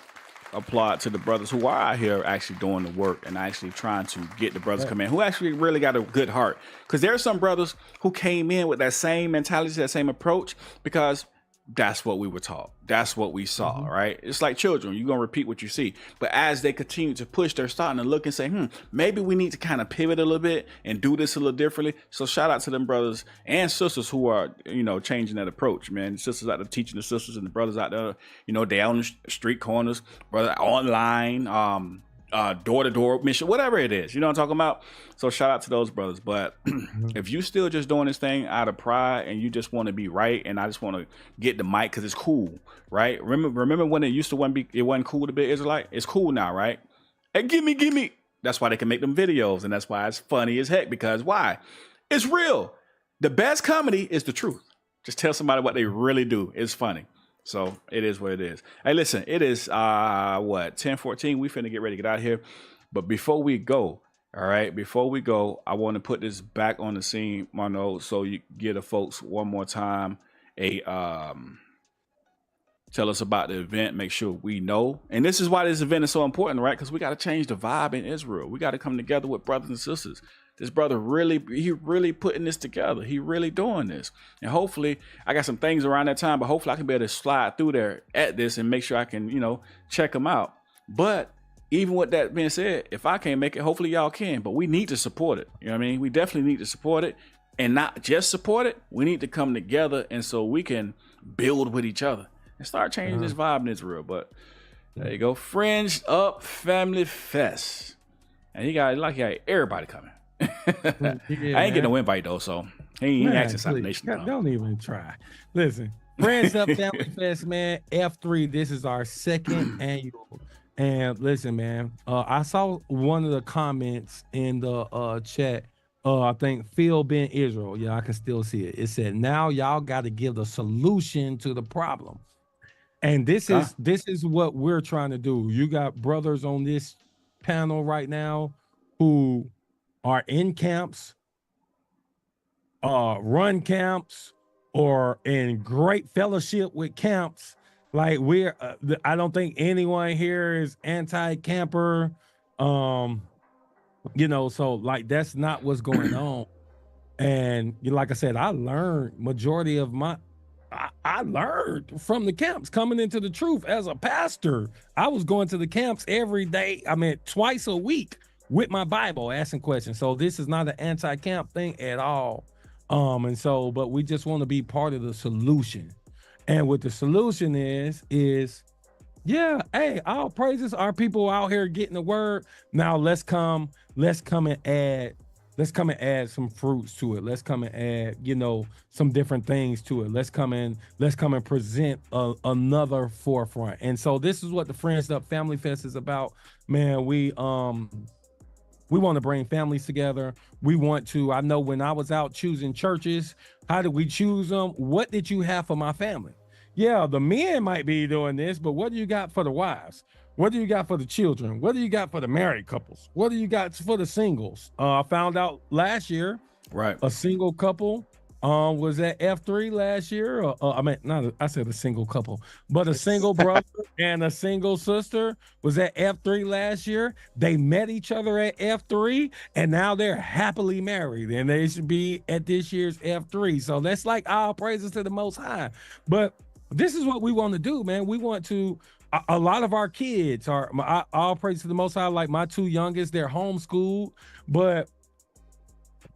applaud to the brothers who are out here actually doing the work and actually trying to get the brothers come in, who actually really got a good heart. Because there are some brothers who came in with that same mentality, that same approach, because that's what we were taught. That's what we saw, right? It's like children. You're going to repeat what you see. But as they continue to push, they're starting to look and say, maybe we need to kind of pivot a little bit and do this a little differently. So shout out to them brothers and sisters who are, you know, changing that approach, man. Sisters out there teaching the sisters and the brothers out there, you know, down the street corners, brother online, door-to-door mission, whatever it is, you know what I'm talking about? So shout out to those brothers. But if you still just doing this thing out of pride and you just want to be right, and I just want to get the mic because it's cool, right? Remember when it used to it wasn't cool to be Israelite? It's cool now, right? Hey, give me. That's why they can make them videos, and that's why it's funny as heck, because why? It's real. The best comedy is the truth. Just tell somebody what they really do. It's funny. So it is what it is. Hey, listen, it is 10:14. We finna get ready to get out of here. But before we go, all right, I want to put this back on the scene, Mano, so you get the folks one more time tell us about the event, make sure we know. And this is why this event is so important, right? Because we got to change the vibe in Israel. We got to come together with brothers and sisters. This brother he really putting this together. He really doing this. And hopefully, I got some things around that time, but hopefully I can be able to slide through there at this and make sure I can, you know, check them out. But even with that being said, if I can't make it, hopefully y'all can. But we need to support it. You know what I mean? We definitely need to support it. And not just support it, we need to come together and so we can build with each other and start changing this vibe in Israel. But there you go. Fringed Up Family Fest. And he got everybody coming. I ain't getting no invite though, so he ain't asking South Nation. Don't even try. Listen, Friends Up Family Fest, man. F3. This is our second annual. And listen, man. I saw one of the comments in the chat. I think Phil Ben Israel. Yeah, I can still see it. It said, "Now y'all got to give the solution to the problem." And this is what we're trying to do. You got brothers on this panel right now who are in camps, run camps, or in great fellowship with camps. Like I don't think anyone here is anti-camper. You know, so like that's not what's going on. And like I said, I learned majority of I learned from the camps coming into the truth as a pastor. I was going to the camps every day. I mean, twice a week with my Bible, asking questions. So this is not an anti-camp thing at all. And so, but we just want to be part of the solution. And what the solution is, yeah, hey, all praises, our people out here getting the word. Now let's come and add let's come and add some fruits to it. Let's come and add, some different things to it. Let's come and present another forefront. And so this is what the Friends Up Family Fest is about, man. We want to bring families together. We want to, I know when I was out choosing churches, how did we choose them? What did you have for my family? Yeah, the men might be doing this, but what do you got for the wives? What do you got for the children? What do you got for the married couples? What do you got for the singles? I found out last year, Right. a single couple was at F3 last year. I said a single couple, but a single brother and a single sister was at F3 last year. They met each other at F3 and now they're happily married and they should be at this year's F3. So that's like all praises to the Most High. But this is what we want to do, man. We want to, a lot of our kids are, all praise to the Most High, like my two youngest, they're homeschooled, but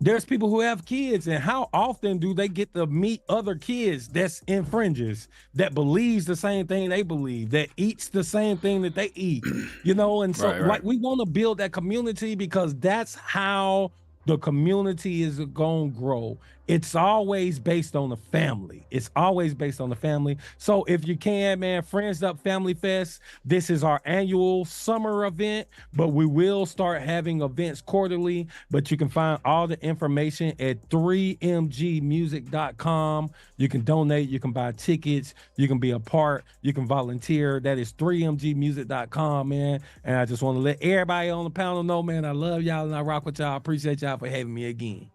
there's people who have kids, and how often do they get to meet other kids that's in fringes, that believes the same thing they believe, that eats the same thing that they eat, and so Right. like we want to build that community because that's how the community is going to grow. It's always based on the family. It's always based on the family. So if you can, man, Friends Up Family Fest, this is our annual summer event, but we will start having events quarterly, but you can find all the information at 3mgmusic.com. You can donate, you can buy tickets, you can be a part, you can volunteer. That is 3mgmusic.com, man. And I just want to let everybody on the panel know, man, I love y'all and I rock with y'all. I appreciate y'all for having me again.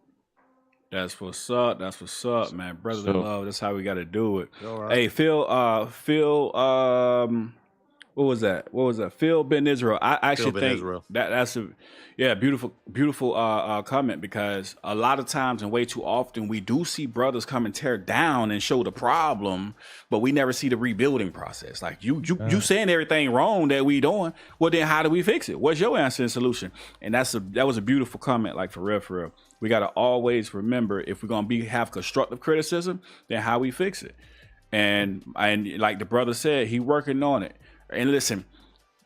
That's what's up. That's what's up, man. Brotherly So- love. That's how we got to do it. All right. Hey, Phil. What was that? Phil Ben Israel. I actually Ben think Israel. that's a beautiful comment, because a lot of times and way too often we do see brothers come and tear down and show the problem, but we never see the rebuilding process. Like you saying everything wrong that we doing. Well, then how do we fix it? What's your answer and solution? And that was a beautiful comment. Like for real. We got to always remember, if we're gonna have constructive criticism, then how we fix it. And like the brother said, he working on it. And listen,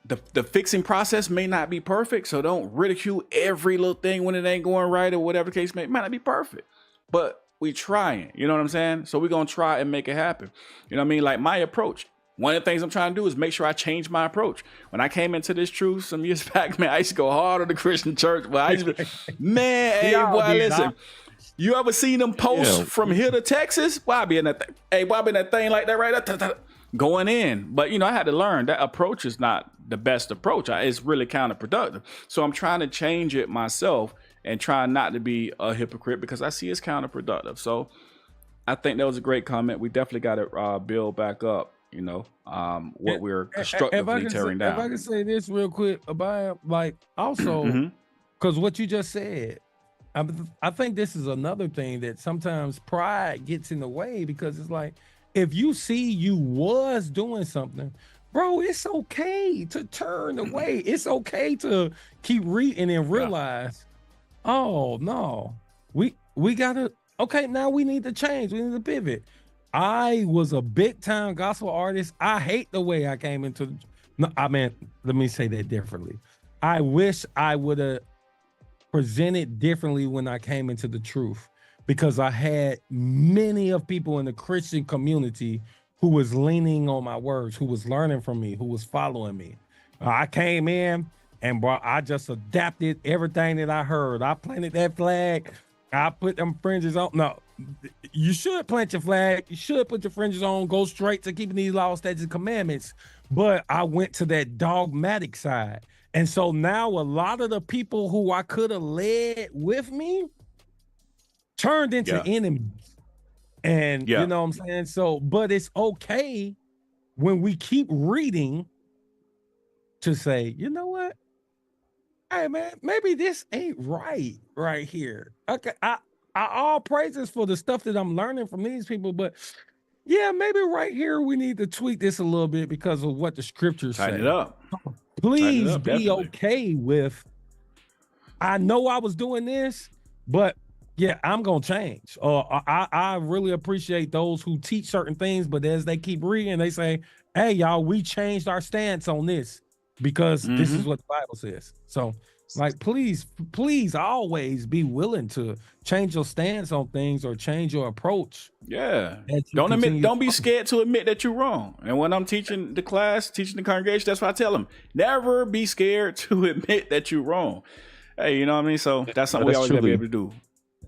the fixing process may not be perfect, so don't ridicule every little thing when it ain't going right or whatever case may. It might not be perfect, but we trying. You know what I'm saying? So we're gonna try and make it happen. You know what I mean? Like my approach. One of the things I'm trying to do is make sure I change my approach. When I came into this truth some years back, man, I used to go hard on the Christian church. But I used to be, man, hey, boy, listen. You ever seen them posts from here to Texas? Why I be in that thing? Hey, why I be in that thing like that right there? Going in. But, I had to learn that approach is not the best approach. It's really counterproductive. So I'm trying to change it myself and try not to be a hypocrite, because I see it's counterproductive. So I think that was a great comment. We definitely got to build back up, what we're constructively tearing down. If I can say this real quick about, like, also, because what you just said, I think this is another thing that sometimes pride gets in the way, because it's like, if you see you was doing something, bro, it's okay to turn away. It's okay to keep reading and realize, oh no, we gotta, okay, now we need to change. We need to pivot. I was a big time gospel artist. I hate the way I came into, let me say that differently. I wish I would have presented differently when I came into the truth, because I had many of people in the Christian community who was leaning on my words, who was learning from me, who was following me. I came in and I just adapted everything that I heard. I planted that flag. I put them fringes on. No, you should plant your flag. You should put your fringes on, go straight to keeping these laws, statutes, and commandments. But I went to that dogmatic side. And so now a lot of the people who I could have led with me turned into enemies. And you know what I'm saying? So, but it's okay when we keep reading to say, you know what? Hey man, maybe this ain't right here. Okay, I all praises for the stuff that I'm learning from these people, but yeah, maybe right here we need to tweak this a little bit because of what the scriptures say. Tighten it up. Please be definitely. okay with, I know I was doing this, but yeah, I'm gonna change. I really appreciate those who teach certain things, but as they keep reading, they say, hey y'all, we changed our stance on this. because this is what the Bible says. So, like, please always be willing to change your stance on things or change your approach. Yeah. as you continue Don't be to- scared to admit that you're wrong. And when I'm teaching the class, teaching the congregation, that's what I tell them. Never be scared to admit that you're wrong. Hey, you know what I mean? So that's something we that's always gotta be truly- able to do.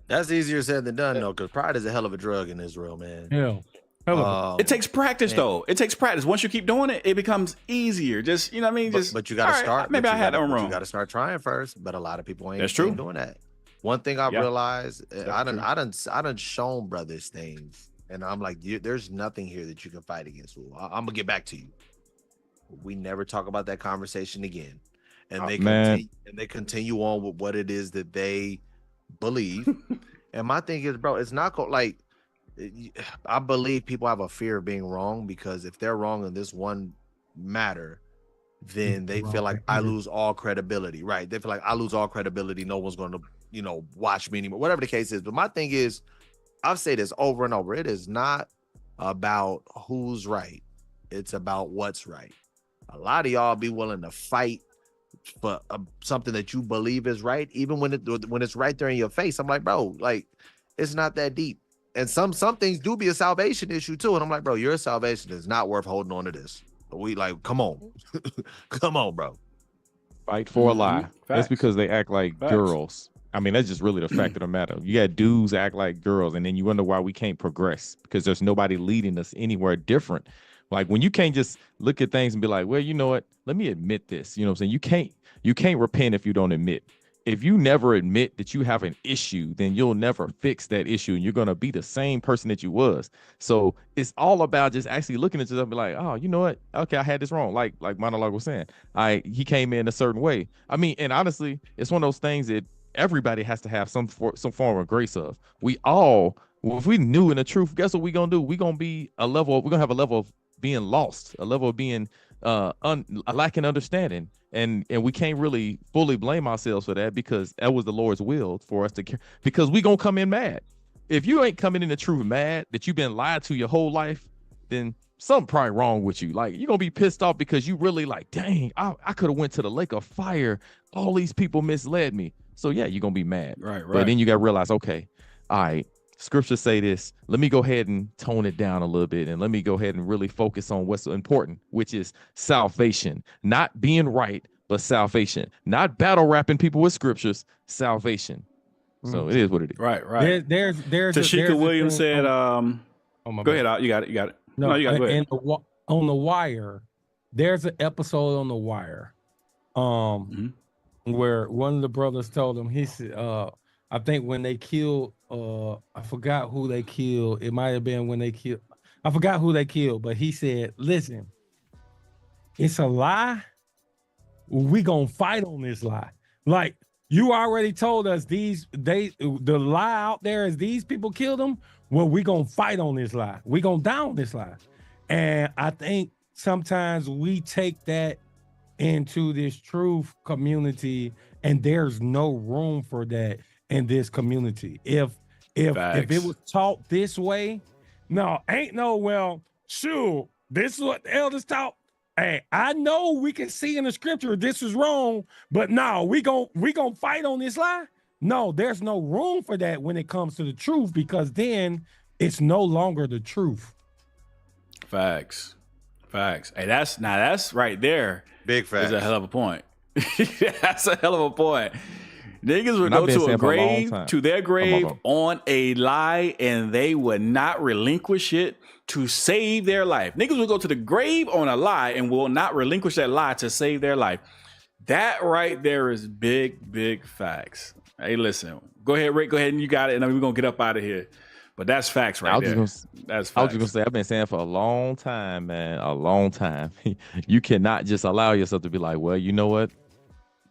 That's easier said than done, though, because pride is a hell of a drug in Israel, man. Yeah. It takes practice, though. It takes practice. Once you keep doing it, it becomes easier. Just, you know what I mean? Just, but you got to all right, start. Maybe but I had that one wrong. You got to start trying first. But a lot of people ain't, That's true. ain't doing that. One thing I Yeah. realized, That's I true. done shown brothers things, and I'm like, there's nothing here that you can fight against. I'm gonna get back to you. We never talk about that conversation again, and they continue on with what it is that they believe. And my thing is, bro, it's not like. I believe people have a fear of being wrong, because if they're wrong in this one matter, then they feel like I lose all credibility, right? They feel like I lose all credibility. No one's going to, watch me anymore, whatever the case is. But my thing is, I've said this over and over. It is not about who's right. It's about what's right. A lot of y'all be willing to fight for something that you believe is right, even when it's right there in your face. I'm like, bro, like, it's not that deep. And some things do be a salvation issue too. And I'm like, bro, your salvation is not worth holding on to this. We like, come on. Come on, bro. Fight for a lie. Facts. That's because they act like Facts. girls. I mean, that's just really the fact of the matter. You got dudes act like girls, and then you wonder why we can't progress, because there's nobody leading us anywhere different. Like, when you can't just look at things and be like, well, you know what? Let me admit this. You know what I'm saying? You can't repent if you don't admit. If you never admit that you have an issue, then you'll never fix that issue, and you're going to be the same person that you was. So it's all about just actually looking at yourself and be like, oh, you know what? Okay, I had this wrong. Like Monologue was saying, he came in a certain way. I mean, and honestly, it's one of those things that everybody has to have some form of grace of. Well, if we knew in the truth, guess what we're going to do? We're going to have a level of being lost, a level of being lacking understanding. And we can't really fully blame ourselves for that, because that was the Lord's will for us to care, because we gonna come in mad. If you ain't coming in the truth mad that you've been lied to your whole life, then something probably wrong with you. Like, you're gonna be pissed off because you really like, dang, I could have went to the lake of fire. All these people misled me. So yeah, you're gonna be mad. Right. But then you gotta realize, okay, all right, scriptures say this. Let me go ahead and tone it down a little bit, and let me go ahead and really focus on what's important, which is salvation. Not being right, but salvation. Not battle rapping people with scriptures, salvation. So it is what it is. Right. There's Tashika Williams said, oh, my go bad. ahead, you got it. No, you got it. Go ahead. and on the Wire, there's an episode on the Wire, where one of the brothers told him, he said, I think when they killed, I forgot who they killed. It might have been when they killed, I forgot who they killed, but he said, listen, it's a lie. We gonna fight on this lie. Like, you already told us the lie out there is these people killed them. Well, we gonna fight on this lie. We gonna die on this lie. And I think sometimes we take that into this truth community, and there's no room for that in this community. If it was taught this way, no, ain't no, well, sure, this is what the elders taught. Hey, I know we can see in the scripture this is wrong, but no, we gon' fight on this lie. No, there's no room for that when it comes to the truth, because then it's no longer the truth. Facts. Hey, that's right there. Big facts. Is a hell of a point. That's a hell of a point. Niggas would And I've go been to saying for a long grave, time. to their grave on. on a lie, and they would not relinquish it to save their life. Niggas would go to the grave on a lie and will not relinquish that lie to save their life. That right there is big facts. Hey, listen, go ahead, Rick, go ahead, and you got it, and then we're gonna get up out of here. But that's facts right there. That's facts. I was just gonna say, I've been saying for a long time, man, a long time. You cannot just allow yourself to be like, well, you know what?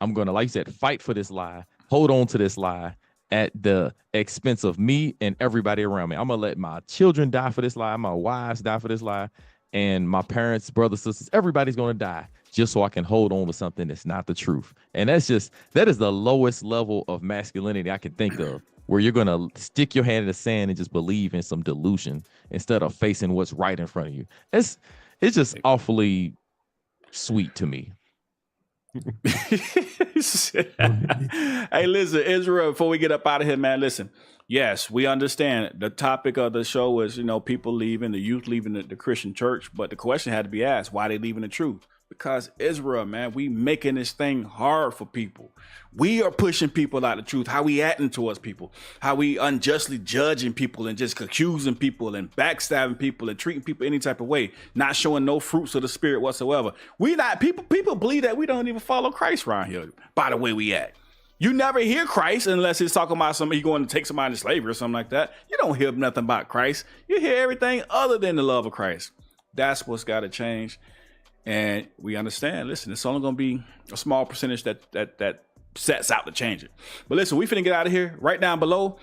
I'm gonna, like you said, fight for this lie, hold on to this lie at the expense of me and everybody around me. I'm gonna let my children die for this lie, my wives die for this lie, and my parents, brothers, sisters, everybody's gonna die just so I can hold on to something that's not the truth. And that is the lowest level of masculinity I can think of, where you're gonna stick your hand in the sand and just believe in some delusion instead of facing what's right in front of you. It's just awfully sweet to me. Hey, listen, Israel, before we get up out of here, man, listen. Yes, we understand the topic of the show is, people leaving, the youth leaving the Christian church. But the question had to be asked, why they leaving the truth? Because Israel, man, we making this thing hard for people. We are pushing people out of the truth. How we acting towards people, how we unjustly judging people and just accusing people and backstabbing people and treating people any type of way, not showing no fruits of the spirit whatsoever. People believe that we don't even follow Christ around here by the way we act. You never hear Christ unless he's talking about somebody going to take somebody into slavery or something like that. You don't hear nothing about Christ. You hear everything other than the love of Christ. That's what's got to change. And we understand, listen, it's only going to be a small percentage that sets out to change it. But listen, we finna get out of here. Right down below,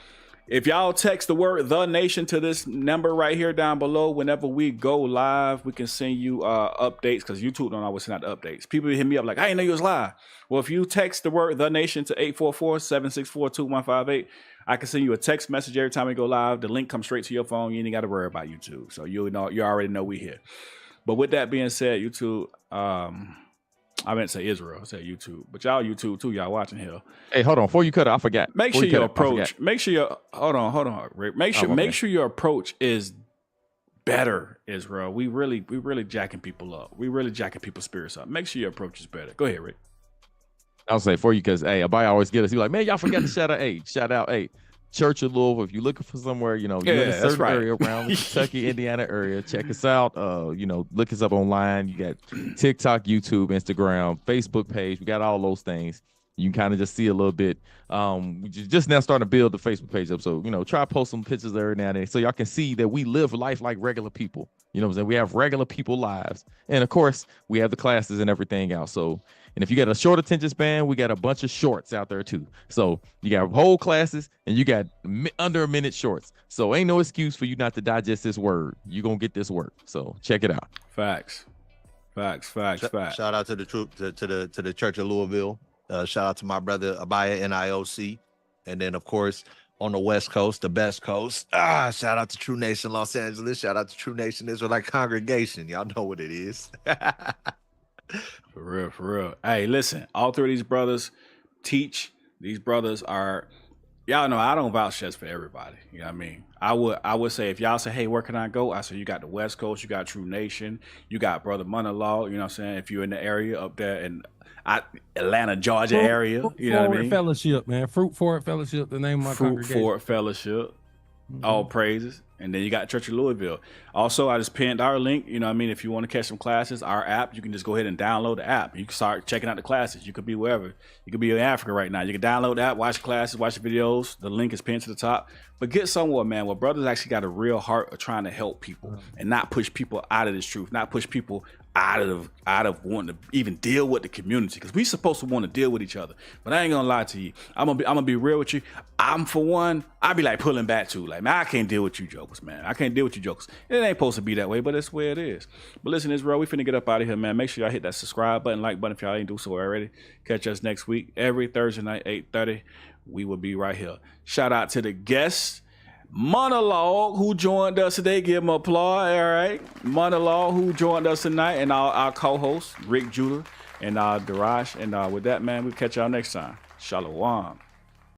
if y'all text the word The Nation to this number right here down below, whenever we go live, we can send you updates, because YouTube don't always send out the updates. People hit me up like, I didn't know you was live. Well, if you text the word The Nation to 844-764-2158, I can send you a text message every time we go live. The link comes straight to your phone. You ain't got to worry about YouTube. So you already know we here. But with that being said, YouTube, I meant to say Israel, I said YouTube, but y'all YouTube too, y'all watching here. Hey, hold on, before you cut it, I forgot. Make sure your approach, hold on, Rick. Make sure your approach is better, Israel. We really jacking people up. We really jacking people's spirits up. Make sure your approach is better. Go ahead, Rick. I'll say for you, because Abaya always get us. He's like, man, y'all forgot to shout out Church of Louisville. If you're looking for somewhere, you're in a certain area around the Kentucky, Indiana area, check us out. Look us up online. You got TikTok, YouTube, Instagram, Facebook page. We got all those things. You can kind of just see a little bit. We just now starting to build the Facebook page up. So, try to post some pictures every now and then so y'all can see that we live life like regular people. You know what I'm saying? We have regular people lives. And of course, we have the classes and everything else. So, and if you got a short attention span, we got a bunch of shorts out there too. So you got whole classes and you got under a minute shorts. So ain't no excuse for you not to digest this word. You're going to get this work. So check it out. Facts. Shout out to the troop, to the Church of Louisville. Shout out to my brother Abaya NIOC. And then, of course, on the West Coast, the best coast. Shout out to True Nation Los Angeles. Shout out to True Nation Israelite Congregation. Y'all know what it is. For real. Hey, listen, all three of these brothers teach. These brothers are, y'all know I don't vouch just for everybody. You know what I mean? I would say, if y'all say, hey, where can I go? I say, you got the West Coast, you got True Nation, you got Brother Monolaw, you know what I'm saying? If you're in the area up there in Atlanta, Georgia area, you know what I mean? Fellowship, man. Fruit Forward Fellowship, the name of my congregation. Fruit Forward Fellowship. All praises. And then you got Church of Louisville. Also, I just pinned our link. You know what I mean? If you want to catch some classes, our app, you can just go ahead and download the app. You can start checking out the classes. You could be wherever. You could be in Africa right now. You can download the app, watch classes, watch the videos. The link is pinned to the top. But get somewhere, man, where brothers actually got a real heart of trying to help people and not push people out of this truth, not push people out of wanting to even deal with the community, because we supposed to want to deal with each other. But I ain't gonna lie to you. I'm gonna be real with you. I'm, for one, I be like pulling back too. Like, man, I can't deal with you jokers, man. I can't deal with you jokers. It ain't supposed to be that way, but that's where it is. But listen, Israel, we finna get up out of here, man. Make sure y'all hit that subscribe button, like button if y'all ain't do so already. Catch us next week, every Thursday night, 8:30. We will be right here. Shout out to the guests. Monologue, who joined us today, give him applause. All right, Monologue, who joined us tonight, and our co-host Rick Judah and Daraj. And with that, man, we'll catch y'all next time. Shalom.